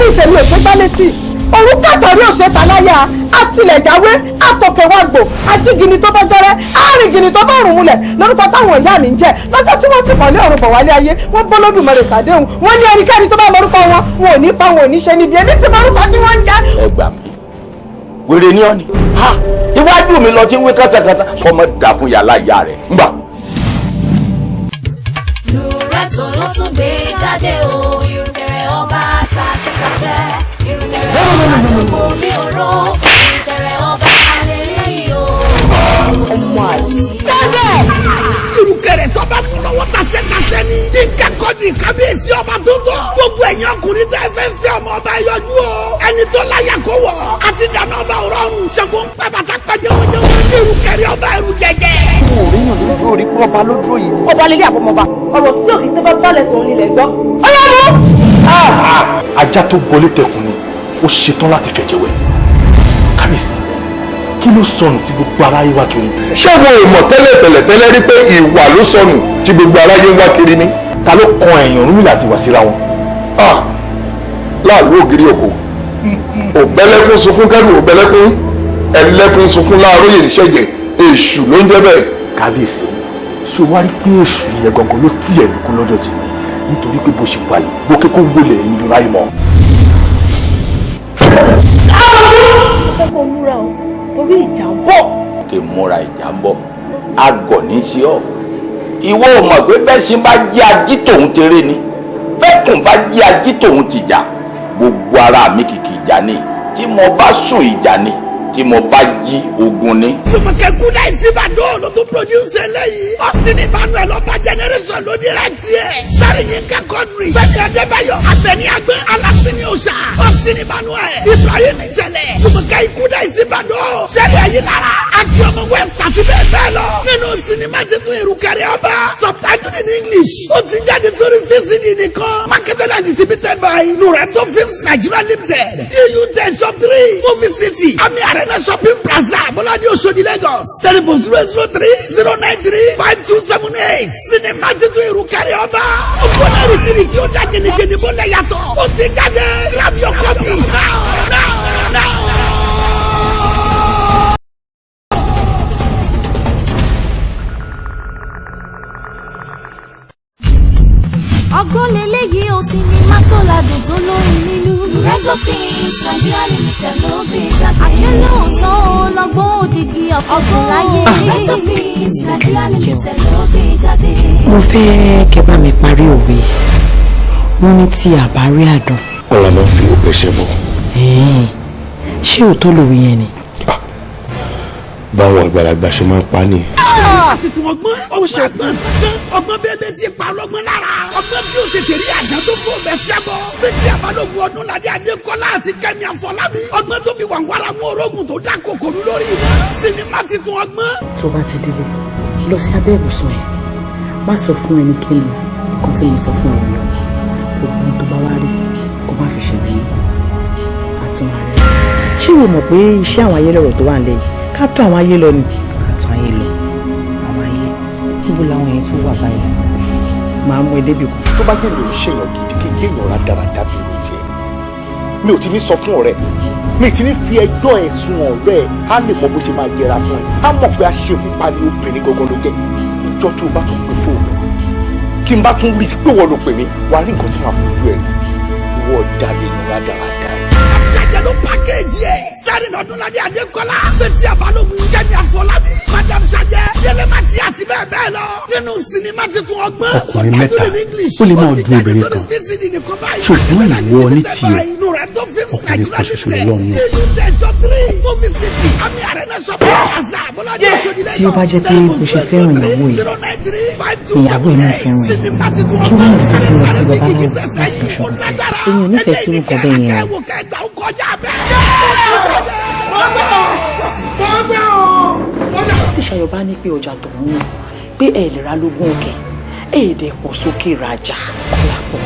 torí tèmi ò ṣe gbá létí òun kàtàrí òṣèta láyà àtìlẹ̀jáwé àtọ̀kẹ̀wàgbò ajígini tó bá jẹrẹ àrìngini tó bá rùn múlẹ̀ lórúkọ táwọn ìyá mi ń jẹ́ lọ́jọ́ tí wọ́n ti kọ̀lé ọ̀run bọ̀ wálé ayé wọ́n bọ́ lódùmarè sàdéhùn wọ́n ní ẹnikẹ́ni tó bá mọ̀rúkọ wọn ò ní pa wọn ò ní ṣe níbi ẹni tí mọ̀rúkọ tí wọ́n ń jẹ́. ẹ gbà mí wèrè ní ọ̀nì iwájú mi lọ tí ń wé kátàkátà ọmọ dà fún yàrá ìyá rẹ̀ ń gbà. Lùrẹ́tò ló tún gbé jáde o ìrùkẹ̀rẹ̀ ọba tàṣẹ́tàṣẹ́ ìrùkẹ̀rẹ̀ ọba dògbò bí oró ìrùkẹ̀rẹ̀ ọba àlèlè o. ọmọ àti. ìrùkẹ̀rẹ̀ tó bá mú lọ́wọ́ tàṣẹ́tàṣẹ́ ni. ní kẹ́kọ̀ọ́dì kábíyèsí ọba tó tọ́. gbogbo ẹ̀yin ọkùnrin tẹ́ fẹ́ fẹ́ ọmọ ọba yọjú o. ẹni tó láyà kó wọ̀ àti dáná ọba òrọ̀rùn. ṣẹ́gun ń pẹ́ bàtà pẹ́jẹ́ wọ́nyẹ́ ìrùkẹ̀rẹ̀ ọba ẹrù jẹjẹ. òríyàn ló dúró rí kúrò ọba ló dúró yìí. ọba lélẹ̀ àbọ̀mọba ọ̀rọ̀ tí òkè tẹ́ bá bálẹ̀ tó ń lílẹ̀ gbọ́. ó yá mú. ajá tó gọlé tẹkùn ni ó ṣetán láti fẹ̀jẹ̀ wẹ̀. kábíyèsí kí ló sọnù tí gbogbo aráyé wá kiri. ṣé wo ìmọ̀ tẹ́lẹ̀ rí pé ìwà ló sọnù tí gbogbo aráyé ń wá kiri ni. ta ló kan ẹ̀yàn Ọ̀rúnmìlà àti wá síra wọn. láàlú ògiri òkú ògbẹ́lẹ́kún sunkún kẹ́rù ògbẹ́lẹ́kún ẹlẹ́kún sunkún láàárọ̀ yìí ṣẹ̀jẹ̀ èṣù ló ń jẹ́ bẹ́ẹ̀. kábíyèsí ṣé o wá rí pé èṣù yẹn gangan ló tì ẹ̀ lókun lọ́jọ́ tí nítorí pé bó ṣe wà yìí bó kékó wọlé ẹ̀yìn ló ráyè mọ́. ó fẹ́ kó múra o torí ìjà ń bọ̀. kí múra ìjà ń bọ̀ àgọ̀ ní í ṣe ọ́ ìwọ ò mọ̀ pé fẹ́sìn bá jí ají tòun tèrè ni fẹ́kùn bá jí ají tòun tìjà gbogbo ara mi kìkì ìjà ni tí mo bá sùn ìjà ni tí mo bá jí ogun ni. Jùmọ̀kẹ́ Kúdà Ìsìbàdàn ló tún produce eléyìí. Austin Emmanuel ọba generation ló direct ẹ̀. Sáré Yínká Quadri. Fẹ́mi Adébáyọ̀. Abẹ́ni Agbẹ́. Aláfin Òòṣà. Austin Emmanuel. Ibrahim Ìtẹ̀lẹ̀. Jùmọ̀kẹ́ Kúdà Ìsìbàdàn. Sẹ́rí Ayélára. Akíọmọ West àti bẹ́ẹ̀ bẹ́ẹ̀ lọ. Nínú sinimá titun Ìrùkẹ̀rẹ̀ ọba. Subtitled in English. Ó ti jáde sórí VCD nìkan. Marketed and distributed by Nureto Films Nigeria Limited. EU 10 Shop 3. Movie City. Ami Arena Shopping Plaza. Bọ́ládé Oṣòdì Lagos. Telephone 003-093-5278. Sinimá titun Ìrùkẹ̀rẹ̀ ọba. Ó gbọ́dọ̀ rìtìrì tí ó dá jẹnijẹni bó lẹ̀ yàtọ̀. Ó ti jáde. Grab your copy now. ọgbọ́n lélẹ́yìí ó sinimá tó ládùn tó lóyún nínú. Rezo Films Nigeria Limited ló gbé jáde. àṣẹ lóòótọ́ lọ́gbọ́n òdìgí ọ̀gbọ́n láyé. Rezo Films Nigeria Limited ló gbé jáde. mo fẹ́ kẹ́ bá mi parí òwe wọ́n ní tí àbá rí àdán. ọ̀la máa ń fi òpè ṣe bọ̀. ṣé òótọ́ lòwe yẹn ni. báwọn àgbàlagbà ṣe máa ń pa nìyẹn. àti tí wọ́n gbọ́n ó ṣe gbọ́n ọgbọ́n bẹ́ẹ̀ ti pa ọlọ́gbọ́n lára ọgbọ́n tí ó tètè rí àjà tó fún ọbẹ̀ ṣẹ́bọ̀ fẹ́tí àbálògùn Ọdúnládé Adékọ́lá àti Kẹ́mi Àfọlábí ọgbọ́n tó fi wàǹwàrà mú orógùn tó dá kòkòrò lórí wọn sinimá ti tún ọgbọ́n. tó bá ti délé lọ sí abẹ́ ìbùsùn ẹ̀ má sọ fún ẹnikẹ́ni nǹkan tí mo sọ fún ẹ yìí gbogbo ohun tó bá wá rí kó má fi ṣe bẹ́ẹ̀ àtúnwá rẹ̀. ṣé o mọ̀ pé iṣẹ́ àwọn ayé lọ̀rọ̀ tó wà nílẹ̀ yìí ká tó àwọn ayé lọ ni. àtún ayé lọ àwọn ayé níbo làwọn yẹn tún wà báyìí máa mú ẹ débi kù. tó bá jẹ́ mi ò ṣèyàn gidi kí kéèyàn ra dáradára bí irú tiẹ̀ mi ò ti ní sọ fún ọ̀rẹ́ mi ti ní fi ẹjọ́ ẹ̀ sun ọ̀rẹ́ ẹ̀ á lè mọ bó ṣe máa yẹra fún ẹ á mọ̀ pé aṣekúpa ni obìnrin gangan ló jẹ́ ìjọ tó o bá tún pè fóònù tí n bá tún rí pé wọ́n ló pè mí wàá rí nǹkan tí màá fojú ẹ̀ rí wọ́n dalẹ̀ ìnura dáradára. àjàjẹ́ ló pàkéjì ẹ̀ starring Ọdúnládé Adékọ́lá fẹ́tí àbálògùn Kẹ́mi Àfọlábí Madam Sajẹ Yẹlẹmátì àti bẹ́ẹ̀ bẹ́ẹ̀ lọ nínú sinimá titun ọgbọ́n ọkùnrin mẹ́ta ó lè máa dún obìnrin kan ṣùgbọ́n ìwọ ní tiẹ̀ ọkùnrin kan ṣoṣo lọ́wọ́ náà. tí ó bá jẹ́ pé bó ṣe fẹ́ràn ìyàwó yìí ìyàwó yìí náà fẹ́ràn ẹ̀ kí wọ́n lè fi lọ sí babaláwo láti lọ ṣọ́kùn sí èèyàn nífẹ̀ẹ́ sí nǹkan bẹ́ẹ̀ yẹn o. tí Ṣayọ̀ bá ní pé ọjà tó ń wù pé ẹ lè ra lógún òkè ẹ dẹ̀ pọ̀ sókè rajà kọ́lápọ̀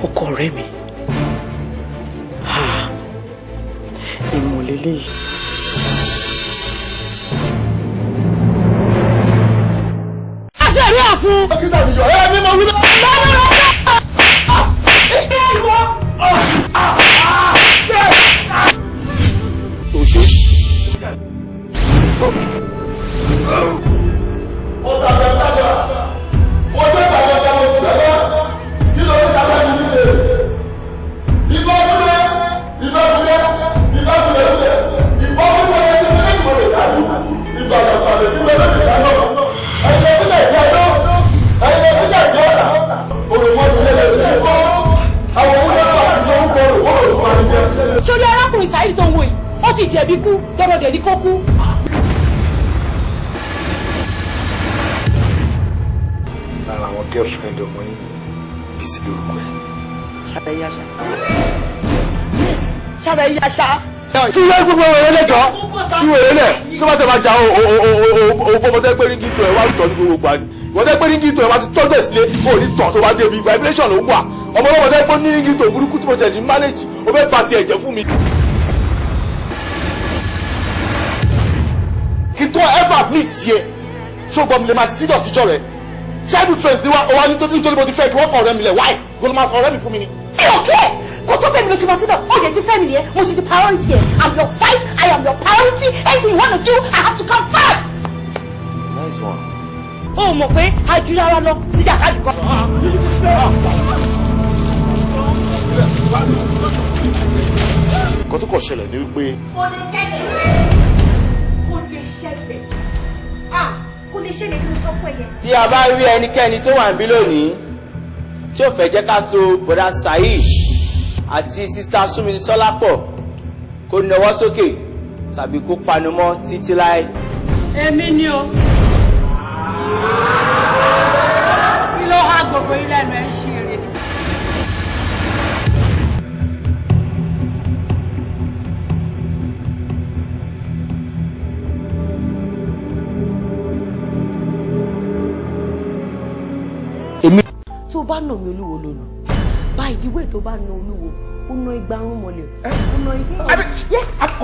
ọkọ ọ̀rẹ́ mi ìmọ̀lélẹ́ yìí. àṣẹ rí àfún. kí sàmìjọ ẹ mímọ wíwá. jẹ̀bi kú dandan dẹ̀ ní kó kú. lára àwọn girlfriend ọmọ yìí bí sí lórúkọ ẹ. ṣàbẹ̀ yá ṣá. yes ṣàbẹ̀ yá ṣá. tí wọ́n gbogbo wẹ̀rẹ̀ lẹ́jọ́ tí wẹ̀rẹ̀ lẹ̀ tó bá tẹ̀ máa jà o tẹ́ pé ní kí tó ẹ̀ wá tọ́ ní gbogbo gbà ní wọ́n tẹ́ pé ní kí tó ẹ̀ wá tọ́jú ẹ̀ sílé o ní tọ̀ tó bá dé ibi vibration ló ń wà ọmọ ọlọ́mọ tẹ́ pé ní kí tó burúkú tí mo jẹ̀ sí manage o fẹ́ pa ti ẹ̀jẹ̀ fún mi. kí tó ever meet yẹ ṣùgbọ́n mi lè máa ti tíjọ́ fíjọ́ rẹ̀ childhood friends ni wa nítorí mo ti fẹ́ kí wọ́n fọ ọ̀rẹ́ mi lẹ̀ why kó ló máa fọ ọ̀rẹ́ mi fún mi ni. ẹ ò kẹ́ kó tó fẹ́ mi ló ti lọ síbẹ̀ ó yẹ ti fẹ́ mi nìyẹn mo ti di priority ẹ̀ I'm your fight I am your priority anything you wanna do I have to come first. nice one. ó mọ̀ pé ajúlára lọ sí jàkadì kan. nǹkan tó kọ̀ ṣẹlẹ̀ ni wípé. kò lè ṣẹlẹ̀ kò lè ṣẹlẹ̀ kò lè ṣẹlẹ̀ kí n sọ fún ẹ yẹn. tí a bá rí ẹnikẹ́ni tó wà níbí lónìí tí ò fẹ́ jẹ́ ká so bọ̀dá Saheed àti sista Súnmisí Sọ́lápọ̀ kó nawọ́ sókè tàbí kó panumọ́ títí láé. èmi ni o. kí ló há gbogbo ilé ẹnu ẹ ń ṣe eré. tó bá nà mí olúwo lòlù báyìí ìwé tó bá nà olúwo ó ná igbarún mọ́lẹ̀ ó ná ifá.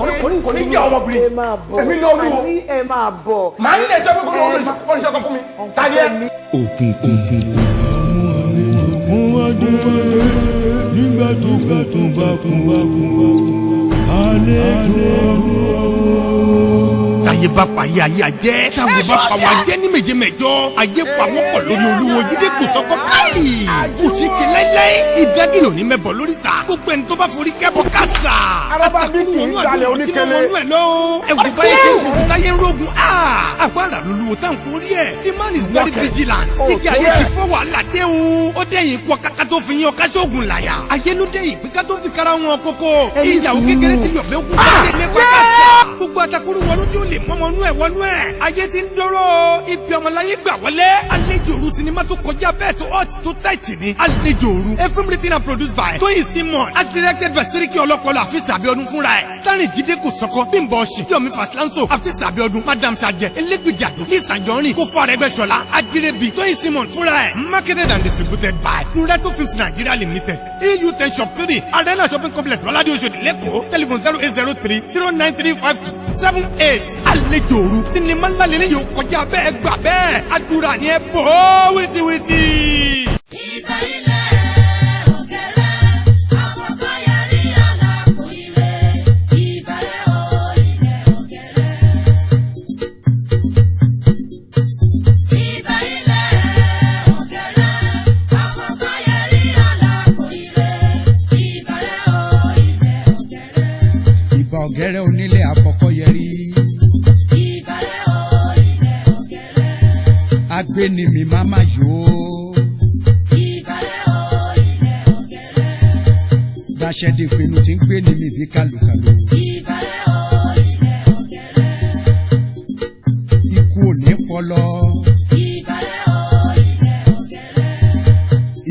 ọkùnrin kò ní jẹ́ ọmọbìnrin èmi ní olúwo ẹ máa bọ̀. màá nílé ẹjọ́ pé kó lóun lè ṣe ọkọ fún mi tani ẹ. òkùnkùn wá dé nígbà tó bá kún wá àlejò. táyé bá pa ayé ajẹ́ táwọn bá pa wá jẹ́ ní méje mẹ́jọ ayé pamọ́ pọ̀ lórí olúwo jíde kò sọ́kọ́ káyì kò tí ì ṣe láíláí ìdágìlì òní mẹ́bọ̀ lórí ta gbogbo ẹni tó bá forí kẹ́bọ̀ kásá àtàkùn wọnú àdúgbò tí mo wọnú ẹ̀ lọ ẹ̀wù báyìí ṣe ń gbogbo táyé ń rogun àgbàrá lolúwo tá n kò rí ẹ̀ the man is very vigilant jíjẹ ayé ti fọ́ wàhálà dé o ó dẹ̀yìn kọ́ kaka tó fi yan káṣọ́gun làyà ayé ló dẹ̀yìn pé ká tó fi kára wọn kókó ìyàwó kékeré ti yọ̀bẹ̀ ogun pàdé ilé pàkàṣà gbogbo àtàkùrú wọnú tí ó lè mọ́mọ́nú ẹ̀ wọnú ẹ̀ ayé ti ń dọ́rọ́ ibi ọmọláyé gbà wọlé àlejò òru sinimá tó kọjá bẹ́ẹ̀ tó hot tó tight ní àlejò òru a film written and produced by Tóyìn Simon as directed by Sẹ́ríkì Ọlọ́pọlọ Àfíìsì Abíọ́dún fúnra ẹ̀ starring Jídé Kòsọ́kọ́ Bímbọ́ Ọ̀ṣì Yomi Fáslánsò Àfíìsì Abíọ́dún Madam Sajẹ Elégbèjàdó Lisa Anjorin Kófó Arẹ́gbẹ́ṣọlá Ajírébi Tóyìn Simon fúnra ẹ̀ marketed and distributed by Nureto Films Nigeria Limited EU 10 shop 3 Arena shopping complex Lọ́ládé Oṣòdì Lẹ́kọ̀ọ́ telephone 0803-0935278 àlejò òru sinimá ńlá lélẹ́ yóò kọjá bẹ́ẹ̀ gbà bẹ́ẹ̀ àdúrà ni ẹ bọ̀ ọ́ wìtìwìtì. ìgbà ilẹ̀ òkèrè àwọn kan yẹrí àlàkò ire ìbẹ̀rẹ̀ o ilẹ̀ òkèrè. ìgbà ilẹ̀ òkèrè àwọn kan yẹrí àlàkò ire ìbẹ̀rẹ̀ o ilẹ̀ òkèrè. ìbà ọ̀gẹ́rẹ́ onílé àfọkọ́yẹrí. agbéni mi máma yó. ìbàrẹ̀ o ilẹ̀ òkèrè. dáṣẹ́ di pinnu tí ń gbé ní mi bí kálukàlù. ìbàrẹ̀ o ilẹ̀ òkèrè. ikú ò ní pọlọ. ìbàrẹ̀ o ilẹ̀ òkèrè.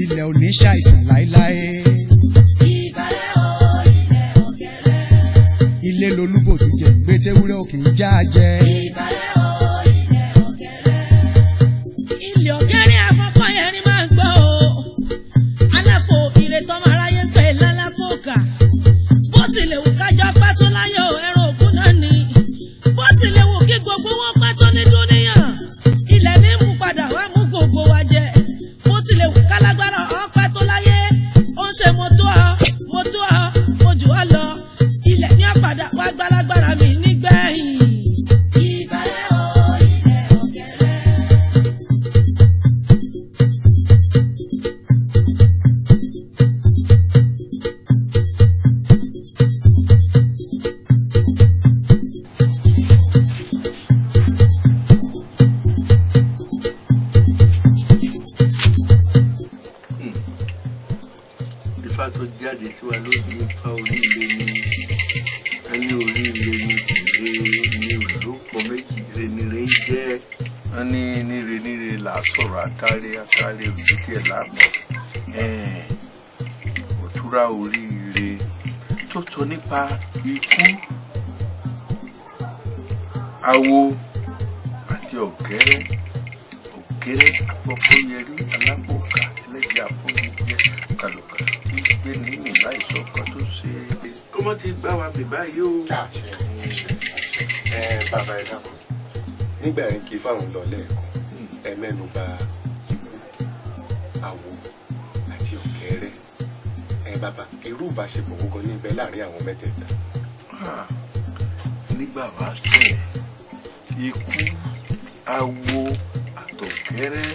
ilẹ̀ ò ní ṣàìsàn láéláé. ìbàrẹ̀ o ilẹ̀ òkèrè. ilé lolúbòtú jẹ gbẹtẹwúrẹ́ òkè ń já jẹ. ìbàrẹ̀ o ilẹ̀ òkèrè. ilẹ̀ òkèrè àfọ́kọ́ yẹn ni máa ń gbọ́ o. alákò ìrètọ́ máa ráyè pé lálákòókà. bó tilẹ̀ wù kájọ pátó láyọ̀ ẹran ògùn náà ni. bó tilẹ̀ wù kí gbogbo wọn pátó ní dúníyàn. ilẹ̀ ní mú padà wá mú gbogbo wa jẹ. bó tilẹ̀ wù kálágbára ọ̀ pátó láyé. ó ń ṣe mo tó ọ mo jù ọ lọ. ilẹ̀ ní àpàdà wá gbálágbára mi nígbẹ̀yìn. ìbàrẹ̀ o ilẹ̀ òkèrè. ifá tó jáde sí wa lójú ifá onílé ní ẹni orí ilé ní olóko méjì renire jẹ́ wọ́n ní níre là sọ̀rọ̀ àtàrí òjijì ẹ̀ láàbọ̀ òtúrá oríire tó sọ nípa ikú awo àti ọ̀gẹ́rẹ́ afọ́fọ́yẹrí alápòkà ẹlẹ́jẹ̀ àfọ́yẹjẹ kàlùkàlù tí gbé nínú láìsọ kan tó ṣe é kó mọ́ ti gbá wa bì báyìí o. Bàbá ẹ dákun nígbà yẹn kí fáwọn lọ lẹ́ẹ̀kan ẹ mẹ́nu bà ikú awo àti ọ̀gẹ́rẹ́ bàbá irú ìbáṣepọ̀ gbogbo níbẹ̀ láàrin àwọn mẹ́tẹ̀ẹ̀ta. nígbà wá sẹ̀ ikú awo àtọ̀gẹ́rẹ́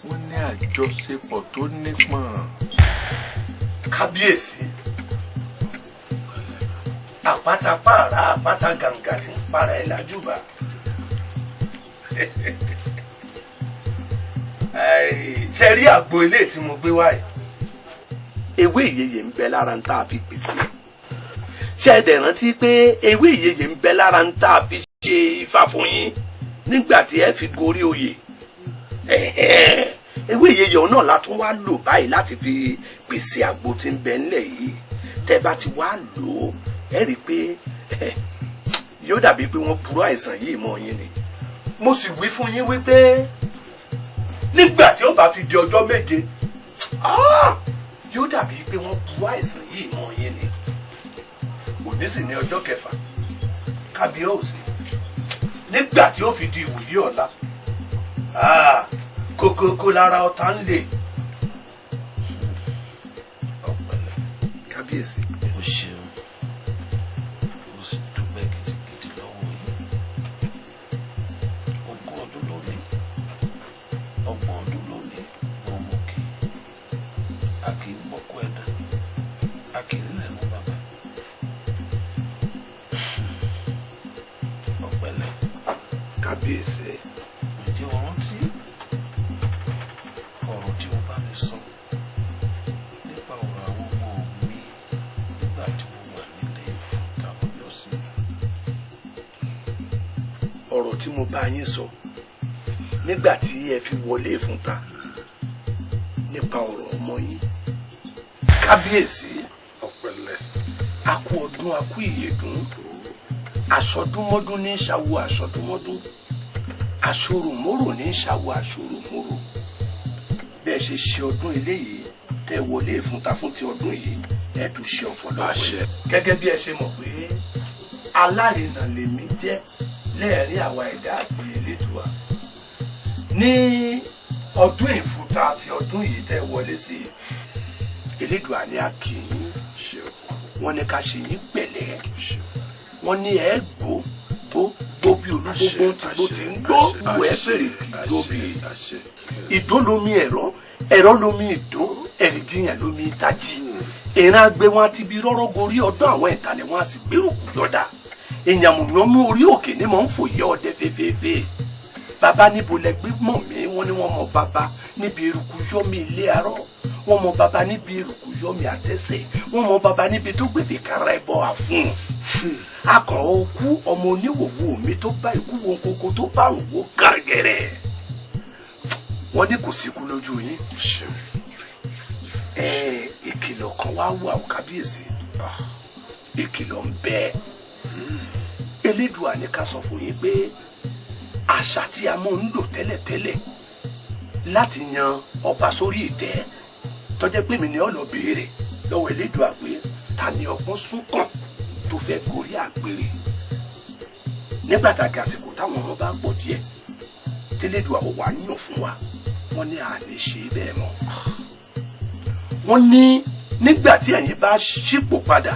wọ́n ní àjọṣepọ̀ tó nípọn. kábíyèsí àpáta pààrà àpáta gàǹgà tí ń para ẹ̀ lájúbà ṣe rí àgbo ilé tí mo gbé wáyé ewé ìyeyè ń bẹ lára ń tá a fi pèsè ṣe ẹ dẹ̀ rántí pé ewé ìyeyè ń bẹ lára ń tá a fi ṣe ifá fún yín nígbà tí ẹ fi gorí oyè ewé ìyeyè náà la tún wá lò báyìí láti fi pèsè àgbo tí ń bẹ ńlẹ̀ yìí tẹ́ bá ti wá lò ó ẹ rí i pé yóò dàbí pé wọ́n burú àìsàn yìí mọ́ yín ni mo sì wí fún yín wípé nígbà tí ó bá fi di ọjọ́ méje yóò dàbí pé wọ́n burú àìsàn yìí mọ́ yín ni òní sì ní ọjọ́ kẹfà kábíyèsí nígbà tí ó fi di ìwòyí ọ̀la kókókó lára ọ̀tá ń lè ọ̀pẹ̀lẹ̀ kábíyèsí. o ṣeun o sì dúpẹ́ gidigidi lọ́wọ́ yìí ogún ọdún lónìí ọgbọ̀n ọdún lónìí wọn mú kí a kì í gbọ́kú ẹ̀dá a kì í rẹ̀ mú bàbá ọ̀pẹ̀lẹ̀ kábíyèsí. ǹjẹ́ o rántí ọ̀rọ̀ tí o bá mi sọ nípa ọ̀rọ̀ àwọn ọmọ mi nígbà tí mo wà nílé ìfúnta ọjọ́ sí. ọ̀rọ̀ tí mo bá yín sọ nígbà tí ẹ fi wọlé ìfúnta nípa ọ̀rọ̀ ọmọ yín kábíyèsí. ọ̀pẹ̀lẹ̀. a kú ọdún a kú ìyèdún aṣọdúnmọ́dún ní ṣàwọ aṣọdúnmọ́dún aṣòròmórò ní ṣàwọ aṣòròmórò bẹ́ẹ̀ ṣe ṣe ọdún eléyìí tẹ́ wọlé ìfúnta fún ti ọdún yìí ẹ tún ṣe ọ̀pọ̀lọpọ̀ gẹ́gẹ́ bí ẹ ṣe mọ̀ pé alárinà lèmi jẹ́ lẹ́ẹ̀rín àwa ẹ̀dá àti elédùà ní ọdún ìfúnta àti ọdún yìí tẹ́ wọlé sí elédùà ní a kì í wọ́n ní ká ṣe yín pẹ̀lẹ́ wọ́n ní ẹ gbó bí olúgbógbó tí gbó ti ń gbó wọ ẹ fèrè kì í gbó bí ìdó lomi ẹ̀rọ lomi ìdó ẹ̀rìndínyàn lomi ìtajì ìran àgbẹ̀ wọn ti bi rọ́rọ́ gorí ọdún àwọn ìtàlẹ̀ wọn a sì gbérò kù yọ̀dà ìyàmùyànmú orí òkè ni mò ń fòye ọdẹ fèfèèfè bàbá níbo lẹgbẹ́ mọ̀ mí wọ́n ní wọ́n mọ bàbá níbi eruku yọ́mi ilé arọ́ wọ́n mọ bàbá níbi eruku yọ́mi àtẹ́sẹ̀ wọ́n mọ bàbá níbi tó gbèdé kára ẹbọ àfún akàn òkú ọmọ oníwòwò mi tó bá ikú wo koko tó bá ń wo gàgẹ̀rẹ̀ wọ́n ní kò síkú lójú yín ìkìlọ̀ kan wá wà ó kábíyèsí ìkìlọ̀ ń bẹ elédùà ní ká sọ fún yín pé àṣà tí a mọ̀ ń lò tẹ́lẹ̀tẹ́lẹ̀ láti yan ọba sórí ìtẹ́ tó jẹ́ pé mi ni ó lọ béèrè lọ́wọ́ elédùà pé ta ni ọgbọ́n súnkàn tó fẹ́ gorí àpèrè nígbà tàgé àsìkò táwọn ọmọ bá pọ̀ díẹ̀ tẹ́lẹ̀dùà ó wà yàn fún wa wọ́n ní a lè ṣe bẹ́ẹ̀ mọ́ wọ́n ní nígbà tí ẹ̀yin bá ṣípò padà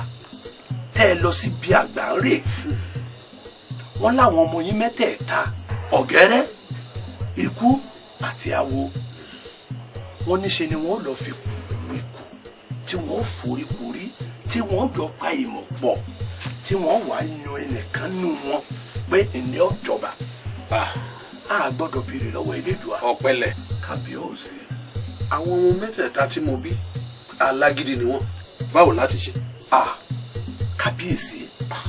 tẹ́ ẹ lọ sí bí àgbà ń rè wọ́n láwọn ọmọ yín mẹ́tẹ̀ẹ̀ta ọ̀gẹ́rẹ́ ikú àti awo wọ́n níṣe ni wọ́n lọ fi kú ikú tí wọ́n foríkorí tí wọ́n jọ pa ìmọ̀ pọ̀ tí wọ́n wà yan ẹnìkan nù wọn pé ìní ọ̀jọba a gbọ́dọ̀ béèrè lọ́wọ́ elédùà. ọ̀pẹ̀lẹ̀. kábíyèsí. àwọn ọmọ mẹ́tẹ̀ẹ̀ta tí mo bí alágídí ni wọ́n báwo láti ṣe. kábíyèsí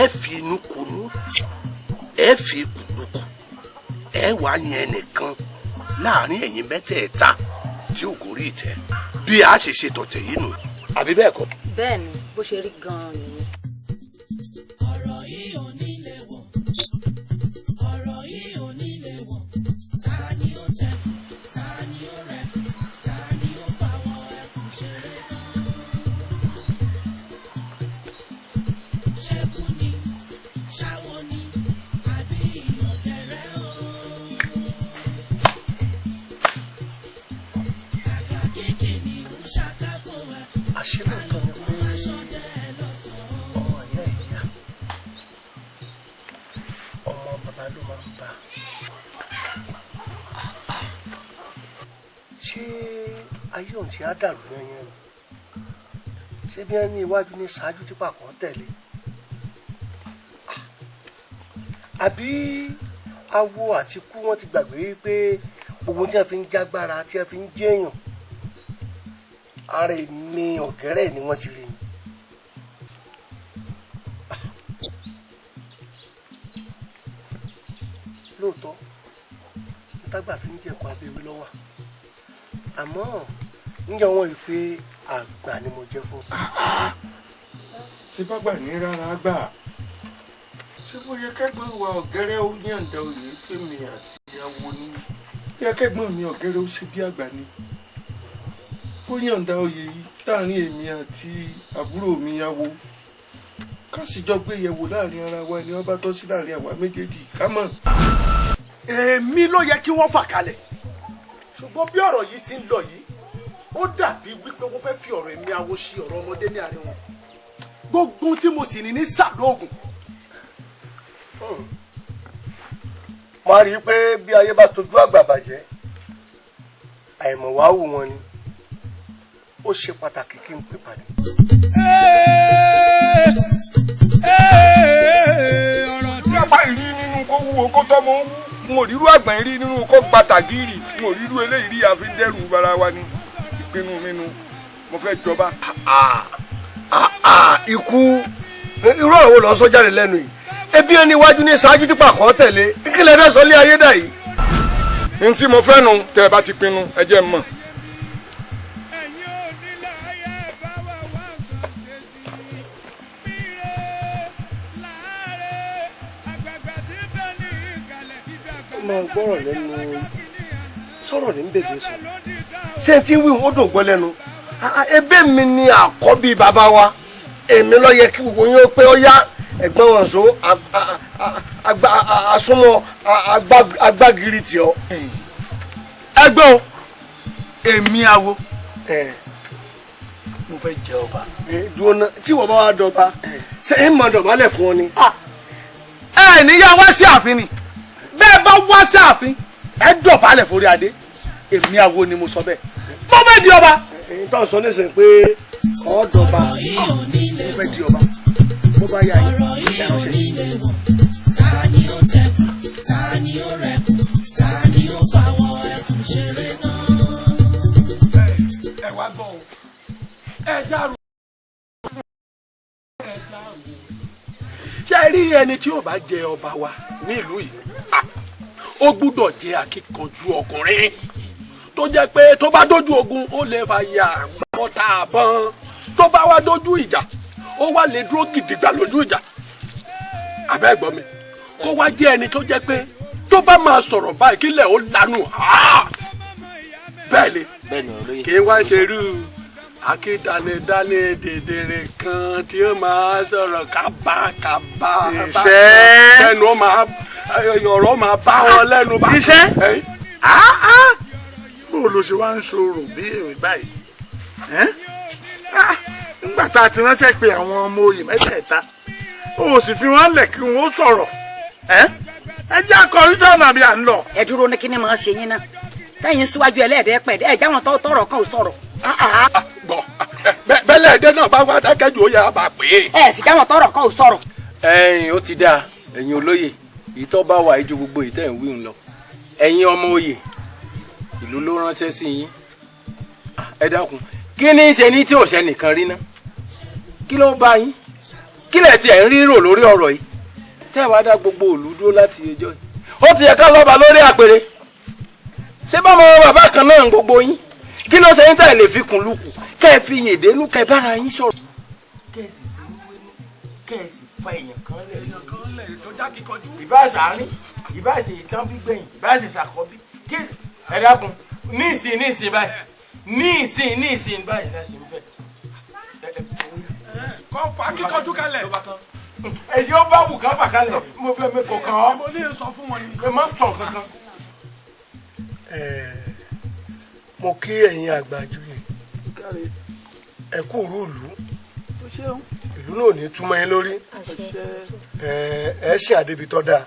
ẹ fi inú kunú ẹ fi kùnúkù ẹ wá yẹn nìkan láàrin ẹ̀yin mẹ́tẹ̀ẹ̀ta tí ò gorí ìtẹ́ bí a ṣe ṣe tọ̀tẹ̀ yìí nù àbí bẹ́ẹ̀ kọ́. bẹ́ẹ̀ ni bó ṣe rí gan-an nìyẹn. ọ̀rọ̀ yìí ò ní lè wọ̀ ọ̀rọ̀ yìí ò ní lè wọ̀ ta ni ó tẹ́ ta ni ó rẹ̀ ta ni ó fàwọn ẹkùn ṣeré ṣẹ́kù ni ṣáwọ́ ni àbí ọ̀gẹ̀rẹ̀ o. àgbà kéèké ni ó ṣàkápò ẹ̀ àṣìlóòtọ́ ni pé ọmọ ìyá ìyá ọmọ bàbá ló máa ń bá ṣé ayé òun ti á dàrú yẹn ni ṣé bí wọn ní iwájú ní ṣáájú tí pàkó tẹ̀lé àbí awo àti ikú wọn ti gbàgbé pé gbogbo tí wọn fi ń jágbára tí wọn fi ń jẹyàn ara èmi ọ̀gẹ́rẹ́ ni wọ́n ti rí ni. lóòótọ́ ntágbà fi ń jẹ̀kọ́ abẹ́wé lọ́wọ́ àmọ́ níjẹ́ wọ́n rí i pé àgbà ni mo jẹ́ fún. ṣé bàgbà ní rárá gbà ṣé bó yẹ kẹ́gbọ́n wa ọ̀gẹ́rẹ́ ó yàǹda òye fẹ́mi àti ìyàwó ni yẹ kẹ́gbọ́n mi ọ̀gẹ́rẹ́ ó ṣe bí àgbà ni ó yàǹda oyè yìí láàrin èmi àti àbúrò mi yàwó ká sì jọ gbé yẹ̀wò láàrin ara wa ni wọ́n bá tọ́ sí láàrin àwa méjèèjì ká mọ̀. èmi ló yẹ kí wọ́n fà kalẹ̀ ṣùgbọ́n bí ọ̀rọ̀ yìí ti ń lọ yìí ó dàbí wípé wọ́n fẹ́ fi ọ̀rọ̀ èmi awo ṣe ọ̀rọ̀ ọmọdé ní àárín wọn gbogbo tí mo sì ní ní sàlóògùn. mo rí i pé bí ayé bá tojú àgbà bàjẹ́ àìmọ̀ wá wù wọn ni ó ṣe pàtàkì kí n pè padà. tí a bá rí nínú kó wúwo kó tọ́ mọ́ n ò rírú àgbọ̀n rí nínú kó gba tàgírì n ò rírú eléyìí rí àfi dẹ́rù bara wa ni ìpinnu mi nu mo fẹ́ jọba. ikú irú ọ̀rọ̀ wo lọ sọ jáde lẹ́nu yìí ebi ẹni iwájú ní ṣáájú tí pàkọ́ tẹ̀lé kíkìlẹ̀ fẹ́ sọ lé ayé dà yìí. n tí mo fẹ́ nu tẹ́ ẹ bá ti pinnu ẹ jẹ́ mọ̀. máa gbọ́rọ̀ lẹ́nu sọ̀rọ̀ ní bèbè sọ ṣé tí ń wí wọ́n dùn gbọ́ lẹ́nu ebe mi ni àkọ́bí bàbá wa èmi ló yẹ kí gbogbo yín ó pé ó yá ẹ̀gbọ́n wọn so asúnmọ́ agbágiri tì ọ́. ẹgbọ́n èmi awo mo fẹ́ jẹ ọba. dùnà tí wọ́n bá wá dọba ṣé ń mọ dọ̀bálẹ̀ fún ọ ni. ẹ níyà wá sí ààfin ni bẹ́ẹ̀ bá wá sí ààfin ẹ dọ̀bálẹ̀ forí adé èmi awo ni mo sọ bẹ́ẹ̀ mo fẹ́ di ọba. èyí tó ń sọ nísìnyí pé ọ̀ dọ̀ba mo fẹ́ di ọba bó bá yà yín ẹ̀rọ ṣe. ta ni ó tẹkùn ta ni ó rẹkùn ta ni ó fàwọn ẹkùn ṣeré náà. ẹ wá gbọ́ o ẹ járù. ṣé ẹ rí ẹni tí ò bá jẹ ọba wa nílùú yìí ó gbúdọ̀ jẹ́ akíkanjú ọkùnrin tó jẹ́ pé tó bá dójú ogun ó lè fa ya mọ́ta àbọ̀n tó bá wá dójú ìjà ó wá lè dúró gidigba lójú ìjà àbẹ́ ẹ̀gbọ́n mi kó wá jẹ́ ẹni tó jẹ́ pé tó bá máa sọ̀rọ̀ báyìí kílẹ̀ ó lanu bẹ́ẹ̀ ni kí wá ṣe rú akídanidani dèdèrè kan tí ó máa sọ̀rọ̀ kábàkábà sẹ́nu ó máa ọ̀rọ̀ máa bá wọn lẹ́nu bá. iṣẹ́ bó ló ṣe wá ń ṣòro bí èrè báyìí nígbà tá a ti ránṣẹ́ pé àwọn ọmọ oyè mẹ́tẹ̀ẹ̀ta ó sì fi wọ́n lẹ̀ kí wọ́n sọ̀rọ̀ ẹ jẹ́ akọrin tọ́nà bí à ń lọ. ẹ dúró ní kíní máa ṣe yín náà tẹ̀yìn síwájú ẹlẹ́ẹ̀dẹ́pẹ̀ ẹ jáwọn tọrọ kan ò sọ̀rọ̀. bẹ́lẹ̀ ẹ̀dẹ́ náà bá wá dákẹ́jù ó yẹ a bá pè é. ẹ sì jáwọn tọrọ kan ò sọ̀rọ̀. ẹ̀yin ó ti dáa ẹ̀yin olóyè ìtọ́ bá wà ìjọ gbogbo ìtẹ́ ń wí ń lọ ẹ̀yin ọmọ oyè ìlú ló ránṣẹ́ sí yín ẹ dákun kí ni í ṣe ní tí ò ṣe nìkan rí ná kí ló bá yín kí lẹ̀ tiẹ̀ ń rírò lórí ọ̀rọ̀ yìí tẹ́ ẹ wá dá gbogbo òlú dúró láti ẹjọ́ yìí ó ti yẹ ká lọ́ba lórí àpèrè ṣé báwọn bàbá kan náà ń gbogbo yín kí ló ṣe yín tẹ̀ lè fi kùn lùkù kẹ́ ẹ fi yìn dénú kẹ́ ẹ bára yín sọ̀rọ̀ kẹ́ ẹ sì fa èèyàn kan lẹ̀ tó já kíkanjú ìbáṣà àárín ìbáṣe ìtàn bí gbẹ̀yìn ìbáṣe ṣàkọ́bí kí ẹ dákun ní ìsìn báyìí ní ìsìn báyìí láṣẹ ń bẹ̀. kọ́ fa kíkanjú kalẹ̀. èyí ó bá wù ká fà kalẹ̀ mo fẹ́ mi kò kàn ọ́. mo ní sọ fún wọn ni. ẹ má tàn kankan. mo kí ẹ̀yin àgbàjù yìí ẹ kú rúùlù ìlú náà ní túmọ̀ yín lórí ẹ ṣe àdébí tó dáa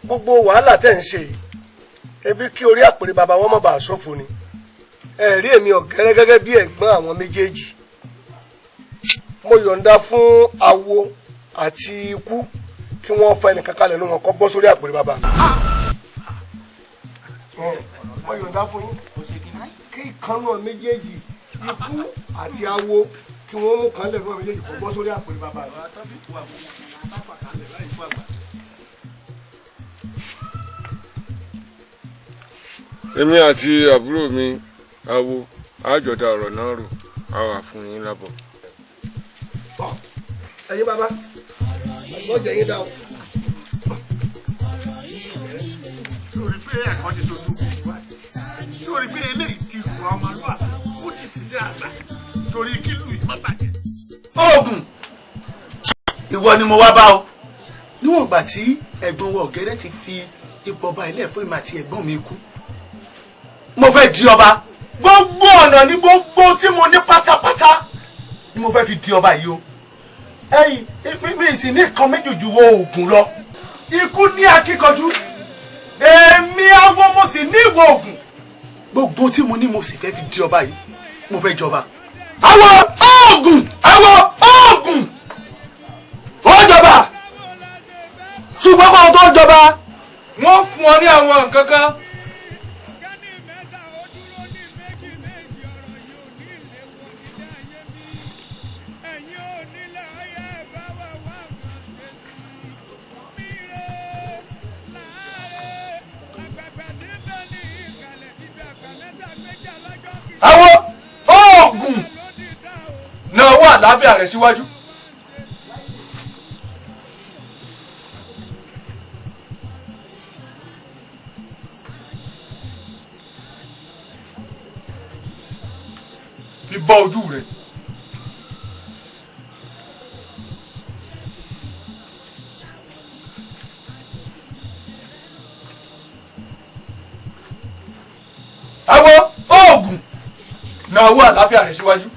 gbogbo wàhálà tẹ̀ ń ṣe yìí ebi kí orí àpèrè bàbá wọn má bàa ṣòfò ni ẹ rí èmi ọ̀gẹ́rẹ́ gẹ́gẹ́ bí ẹ̀gbọ́n àwọn méjèèjì mo yọ̀ǹda fún awo àti ikú kí wọ́n fa ẹnìkan kalẹ̀ nínú wọn kọ́ bọ́ sórí àpèrè bàbá mo yọ̀ǹda fún yín kí ìkànnà méjèèjì ikú àti awo kí wọ́n mú kan lẹ̀ nínú méjèèjì kọ́ bọ́ sórí àpèrè bàbá èmi àti àbúrò mi awo àjọ̀dá ọ̀rọ̀ náà rò á wà fún yín lábọ̀. ẹ̀yin bàbá lọ́jọ́ yín dá o. lórí pé ẹ̀kọ́ ti sojú lórí pé eléyìí ti rù ọmọlúwà ó ti ṣiṣẹ́ àgbà torí kílù ìmọ̀bàjẹ́. oògùn ìwọ ni mo wá bá o níwọ̀n ìgbà tí ẹ̀gbọ́n wa ọ̀gẹ́rẹ́ ti fi ipò ọba ilé fún ìmọ̀ àti ẹ̀gbọ́n mi kú mo fẹ́ di ọba gbogbo ọ̀nà ní gbogbo tí mo ní pátápátá ni mo fẹ́ fi di ọba yìí o ẹ̀yin mi sì ní nǹkan méjì ju wo oògùn lọ ikú ní akíkanjú èmi awo mo sì ní ìwọ oògùn gbogbo tí mo ní mo sì fẹ́ fi di ọba yìí mo fẹ́ jọba awo oògùn ó jọba ṣùgbọ́n kó tó jọba wọ́n fún ọ ní àwọn nǹkan kan. àwọn oògùn náà wà lábẹ́ rẹ̀ síwájú. fi bọ́ ojú rẹ̀. àwọn oògùn náà wà lábẹ́ rẹ̀ síwájú.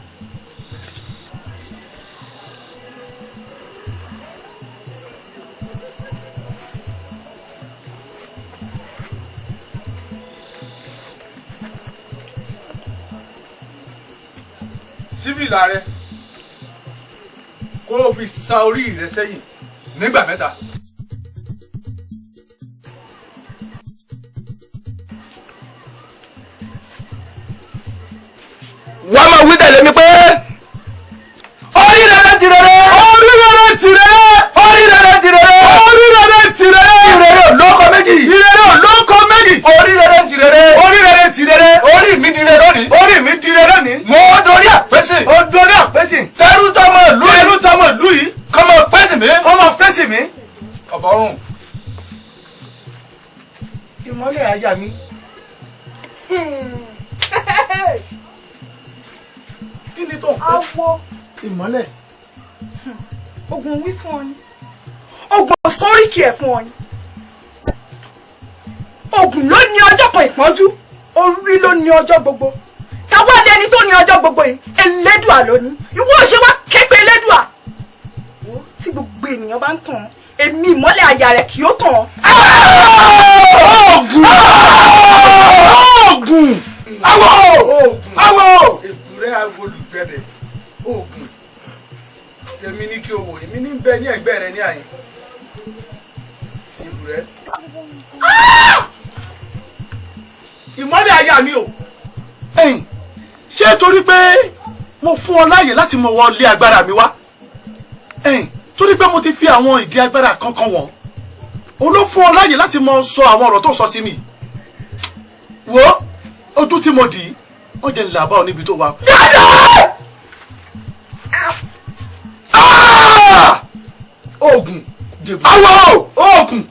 síbìlà rẹ kó o fi sa orí rẹ sẹ́yìn nígbà mẹ́ta. wàá máa wí tẹ̀lé mi pé orí rere ti rere orí rere ti rere orí rere ti rere orí rere ti rere ìrere olóko méjì ìrere olóko méjì orí rere ti rere orí rere ti rere orí mi di rere lónìí orí mi di rere lónìí mo dorí àpèsè ó dorí àpèsè tẹrú tọmọ ìlú yìí kọmọ pèsè mi ọ̀bọ̀rún ìmọ́lẹ̀ àyà mi. kí ni tó ń fẹ́. awo ìmọ́lẹ̀. oògùn wí fún ọ ni oògùn sọ́ríkì ẹ̀ fún ọ ni oògùn ló ní ọjọ́ kan ìpọ́njú orí ló ní ọjọ́ gbogbo táwa lẹni tó ní ọjọ́ gbogbo yìí elédùà ló ní ìwọ ṣe wá képe elédùà tí gbogbo ènìyàn bá ń tàn èmi ìmọ́lẹ̀ àyà rẹ̀ kì yóò tàn. oògùn awo èkúrẹ́ olùgbẹ̀bẹ̀ oògùn tèmi ní kí o wò èmi ní bẹ ní ẹ̀gbẹ́ rẹ ní àyè èkúrẹ́. ìmọ́lẹ̀ àyà mi o ẹ̀yìn ṣé torí pé mo fún ọ láàyè láti mọ wọlé agbára mi wá ẹ̀yìn torí pé mo ti fi àwọn ìdí agbára kankan wọ̀n o ló fún ọ láyè láti mọ sọ àwọn ọ̀rọ̀ tó sọ sí mi wo ojú tí mo dì í wọ́n jẹ́ ńlá bá ọ níbi tó wà. oògùn jẹ̀bù. Awo! oògùn.